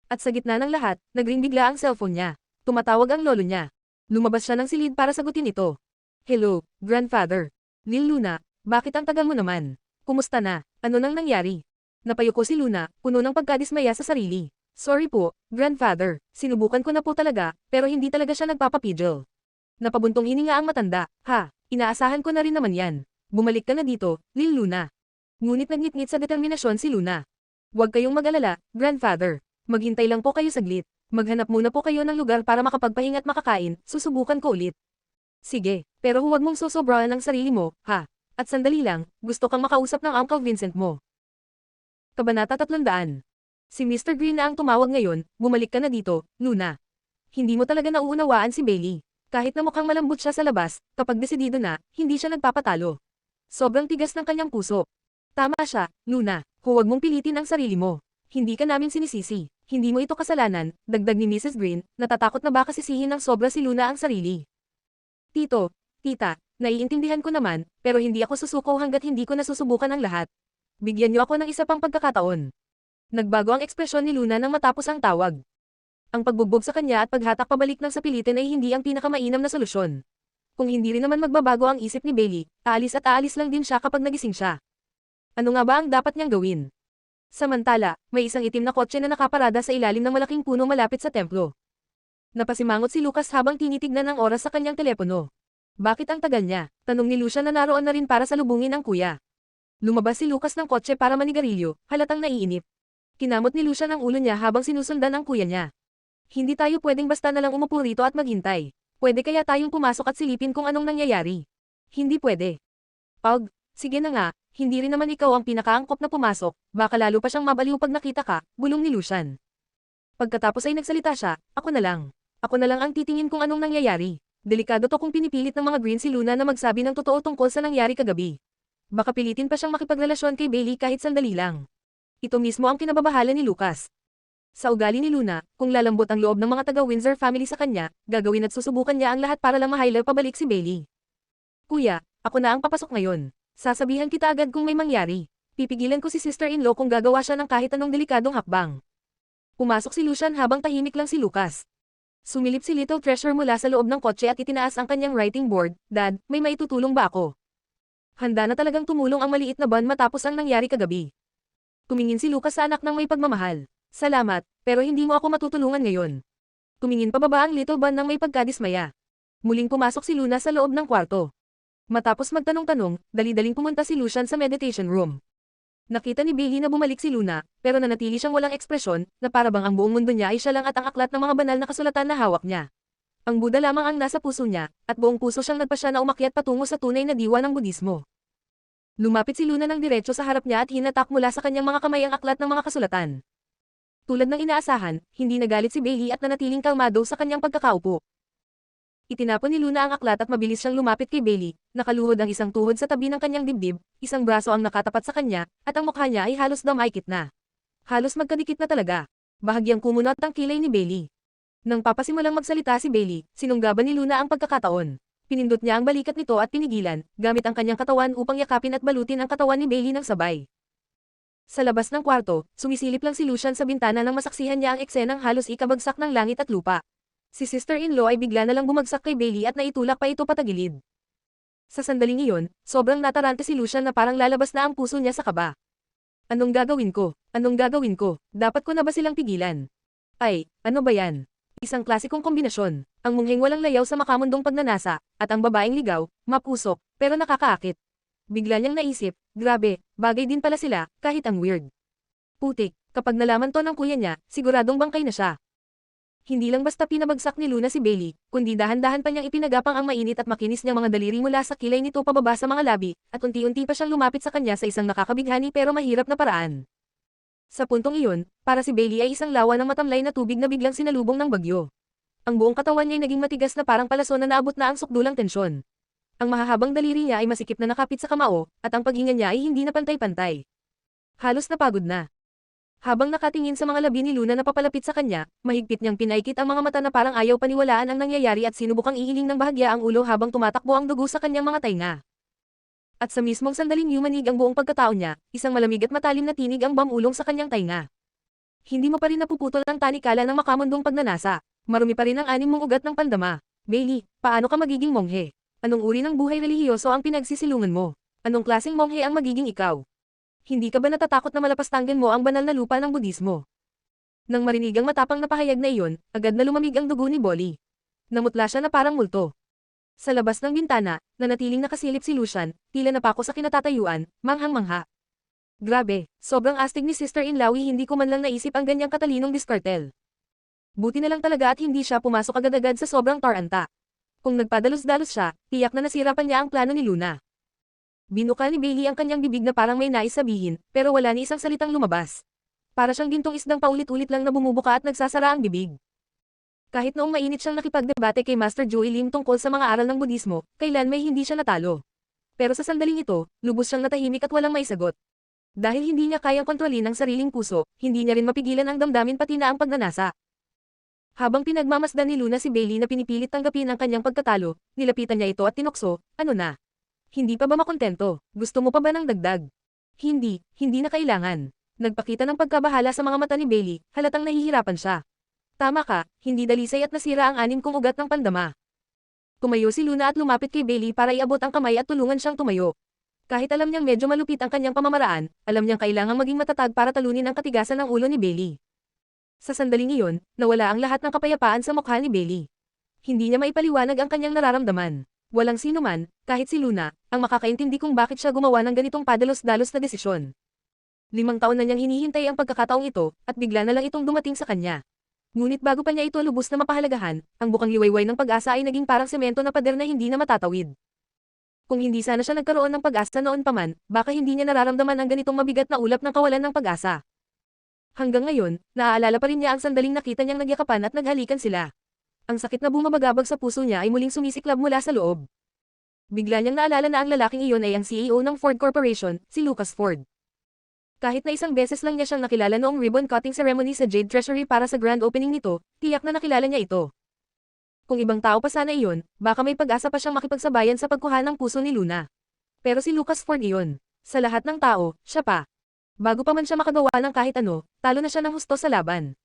A: At sa gitna ng lahat, nagring bigla ang cellphone niya. Tumatawag ang lolo niya. Lumabas siya ng silid para sagutin ito. Hello, grandfather. Lil Luna, bakit ang tagal mo naman? Kumusta na? Ano nang nangyari? Napayuko si Luna, puno ng pagkadismaya sa sarili. Sorry po, grandfather. Sinubukan ko na po talaga, pero hindi talaga siya nagpapapigil. Napabuntong hininga ang matanda. Ha, inaasahan ko na rin naman yan. Bumalik ka na dito, Lil Luna. Ngunit nagngit-ngit sa determinasyon si Luna. Huwag kayong mag-alala, grandfather. Maghintay lang po kayo saglit. Maghanap muna po kayo ng lugar para makapagpahinga at makakain, susubukan ko ulit. Sige, pero huwag mong sosobrahan ang sarili mo, ha? At sandali lang, gusto kang makausap ng Uncle Vincent mo. Kabanata 300. Si Mr. Green na ang tumawag ngayon, bumalik ka na dito, Luna. Hindi mo talaga nauunawaan si Bailey. Kahit na mukhang malambot siya sa labas, kapag desidido na, hindi siya nagpapatalo. Sobrang tigas ng kanyang puso. Tama siya, Luna, huwag mong pilitin ang sarili mo. Hindi ka namin sinisisi. Hindi mo ito kasalanan, dagdag ni Mrs. Green, natatakot na baka sisihin ng sobra si Luna ang sarili. Tito, tita, naiintindihan ko naman, pero hindi ako susuko hanggat hindi ko nasusubukan ang lahat. Bigyan niyo ako ng isa pang pagkakataon. Nagbago ang ekspresyon ni Luna nang matapos ang tawag. Ang pagbugbog sa kanya at paghatak pabalik ng sapilitin ay hindi ang pinakamainam na solusyon. Kung hindi rin naman magbabago ang isip ni Bailey, aalis at aalis lang din siya kapag nagising siya. Ano nga ba ang dapat niyang gawin? Samantala, may isang itim na kotse na nakaparada sa ilalim ng malaking puno malapit sa templo. Napasimangot si Lucas habang tinitignan ang oras sa kanyang telepono. Bakit ang tagal niya? Tanong ni Lucia na naroon na rin para salubungin ang kuya. Lumabas si Lucas ng kotse para manigarilyo, halatang naiinip. Kinamot ni Lucia ng ulo niya habang sinusundan ang kuya niya. Hindi tayo pwedeng basta na lang umupo rito at maghintay. Pwede kaya tayong pumasok at silipin kung anong nangyayari. Hindi pwede. Pag, sige na nga, hindi rin naman ikaw ang pinakaangkop na pumasok, baka lalo pa siyang mabaliw pag nakita ka, bulong ni Lucian. Pagkatapos ay nagsalita siya, ako na lang. Ako na lang ang titingin kung anong nangyayari. Delikado to kung pinipilit ng mga Green si Luna na magsabi ng totoo tungkol sa nangyari kagabi. Baka pilitin pa siyang makipagrelasyon kay Bailey kahit sandali lang. Ito mismo ang kinababahala ni Lucas. Sa ugali ni Luna, kung lalambot ang loob ng mga taga-Windsor family sa kanya, gagawin at susubukan niya ang lahat para lang mahayla pabalik si Bailey. Kuya, ako na ang papasok ngayon. Sasabihan kita agad kung may mangyari. Pipigilan ko si sister-in-law kung gagawa siya ng kahit anong delikadong hakbang. Pumasok si Lucian habang tahimik lang si Lucas. Sumilip si Little Treasure mula sa loob ng kotse at itinaas ang kanyang writing board. Dad, may maitutulong ba ako? Handa na talagang tumulong ang maliit na Bun matapos ang nangyari kagabi. Tumingin si Lucas sa anak ng may pagmamahal. Salamat, pero hindi mo ako matutulungan ngayon. Tumingin pababa ang Little Bun ng may pagkadismaya. Muling pumasok si Luna sa loob ng kwarto. Matapos magtanong-tanong, dali-daling pumunta si Lucian sa meditation room. Nakita ni Bailey na bumalik si Luna, pero nanatili siyang walang ekspresyon, na parabang ang buong mundo niya ay siya lang at ang aklat ng mga banal na kasulatan na hawak niya. Ang Buddha lamang ang nasa puso niya, at buong puso siyang nagpasya na umakyat patungo sa tunay na diwa ng Budismo. Lumapit si Luna ng diretso sa harap niya at hinatak mula sa kanyang mga kamay ang aklat ng mga kasulatan. Tulad ng inaasahan, hindi nagalit si Bailey at nanatiling kalmado sa kanyang pagkakaupo. Itinapon ni Luna ang aklat at mabilis siyang lumapit kay Bailey, nakaluhod ang isang tuhod sa tabi ng kanyang dibdib, isang braso ang nakatapat sa kanya, at ang mukha niya ay halos damakit na. Halos magkadikit na talaga. Bahagyang kumunot ang kilay ni Bailey. Nang papasimulang magsalita si Bailey, sinunggaban ni Luna ang pagkakataon. Pinindot niya ang balikat nito at pinigilan, gamit ang kanyang katawan upang yakapin at balutin ang katawan ni Bailey ng sabay. Sa labas ng kwarto, sumisilip lang si Lucian sa bintana nang masaksihan niya ang eksenang halos ikabagsak ng langit at lupa. Si sister-in-law ay bigla na lang bumagsak kay Bailey at naitulak pa ito patagilid. Sa sandaling iyon, sobrang natarante si Lucian na parang lalabas na ang puso niya sa kaba. Anong gagawin ko? Anong gagawin ko? Dapat ko na ba silang pigilan? Ay, ano ba yan? Isang klasikong kombinasyon. Ang mungheng walang layaw sa makamundong pagnanasa, at ang babaeng ligaw, mapusok, pero nakakaakit. Bigla niyang naisip, grabe, bagay din pala sila, kahit ang weird. Putik, kapag nalaman to ng kuya niya, siguradong bangkay na siya. Hindi lang basta pinabagsak ni Luna si Bailey, kundi dahan-dahan pa niyang ipinagapang ang mainit at makinis niyang mga daliri mula sa kilay nito pababa sa mga labi, at unti-unti pa siyang lumapit sa kanya sa isang nakakabighani pero mahirap na paraan. Sa puntong iyon, para si Bailey ay isang lawa ng matamlay na tubig na biglang sinalubong ng bagyo. Ang buong katawan niya ay naging matigas na parang palaso na naabot na ang sukdulang tensyon. Ang mahahabang daliri niya ay masikip na nakapit sa kamao, at ang paghinga niya ay hindi na pantay-pantay. Halos napagod na. Habang nakatingin sa mga labi ni Luna na papalapit sa kanya, mahigpit niyang pinaikit ang mga mata na parang ayaw paniwalaan ang nangyayari at sinubukang iiling ng bahagya ang ulo habang tumatakbo ang dugo sa kanyang mga tainga. At sa mismong sandaling yumanig ang buong pagkatao niya, isang malamig at matalim na tinig ang bamulong sa kanyang tainga. Hindi mo pa rin napuputol ang tanikala ng makamundong pagnanasa. Marumi pa rin ang anim mong ugat ng pandama. Bailey, paano ka magiging monghe? Anong uri ng buhay relihiyoso ang pinagsisilungan mo? Anong klaseng monghe ang magiging ikaw? Hindi ka ba natatakot na malapastanggan mo ang banal na lupa ng Budismo? Nang marinig ang matapang na pahayag na iyon, agad na lumamig ang dugo ni Bolly. Namutla siya na parang multo. Sa labas ng bintana, nanatiling nakasilip si Lucian, tila napako sa kinatatayuan, manghang-mangha. Grabe, sobrang astig ni sister-in-law, hindi ko man lang naisip ang ganyang katalinong diskartel. Buti na lang talaga at hindi siya pumasok agad-agad sa sobrang taranta. Kung nagpadalos-dalos siya, tiyak na nasirapan niya ang plano ni Luna. Binuka ni Bailey ang kanyang bibig na parang may nais sabihin, pero wala ni isang salitang lumabas. Para siyang gintong isdang paulit-ulit lang na bumubuka at nagsasara ang bibig. Kahit noong mainit siyang nakipagdebate kay Master Joey Lim tungkol sa mga aral ng Budismo, kailan may hindi siya natalo. Pero sa sandaling ito, lubos siyang natahimik at walang maisagot. Dahil hindi niya kayang kontrolin ang sariling puso, hindi niya rin mapigilan ang damdamin pati na ang pagnanasa. Habang pinagmamasdan ni Luna si Bailey na pinipilit tanggapin ang kanyang pagkatalo, nilapitan niya ito at tinukso, ano na? Hindi pa ba makontento? Gusto mo pa ba ng dagdag? Hindi na kailangan. Nagpakita ng pagkabahala sa mga mata ni Bailey, halatang nahihirapan siya. Tama ka, hindi dalisay at nasira ang anim kong ugat ng pandama. Tumayo si Luna at lumapit kay Bailey para iabot ang kamay at tulungan siyang tumayo. Kahit alam niyang medyo malupit ang kanyang pamamaraan, alam niyang kailangang maging matatag para talunin ang katigasan ng ulo ni Bailey. Sa sandaling iyon, nawala ang lahat ng kapayapaan sa mukha ni Bailey. Hindi niya maipaliwanag ang kanyang nararamdaman. Walang sino man, kahit si Luna, ang makakaintindi kung bakit siya gumawa ng ganitong padalos-dalos na desisyon. 5 taon na niyang hinihintay ang pagkakataong ito, at bigla na lang itong dumating sa kanya. Ngunit bago pa niya ito lubos na mapahalagahan, ang bukang liwayway ng pag-asa ay naging parang semento na pader na hindi na matatawid. Kung hindi sana siya nagkaroon ng pag-asa noon pa man, baka hindi niya nararamdaman ang ganitong mabigat na ulap ng kawalan ng pag-asa. Hanggang ngayon, naaalala pa rin niya ang sandaling nakita niyang nagyakapan at naghalikan sila. Ang sakit na bumabagabag sa puso niya ay muling sumisiklab mula sa loob. Bigla niyang naalala na ang lalaking iyon ay ang CEO ng Ford Corporation, si Lucas Ford. Kahit na isang beses lang niya siyang nakilala noong ribbon-cutting ceremony sa Jade Treasury para sa grand opening nito, tiyak na nakilala niya ito. Kung ibang tao pa sana iyon, baka may pag-asa pa siyang makipagsabayan sa pagkuha ng puso ni Luna. Pero si Lucas Ford iyon. Sa lahat ng tao, siya pa. Bago pa man siya makagawa ng kahit ano, talo na siya ng husto sa laban.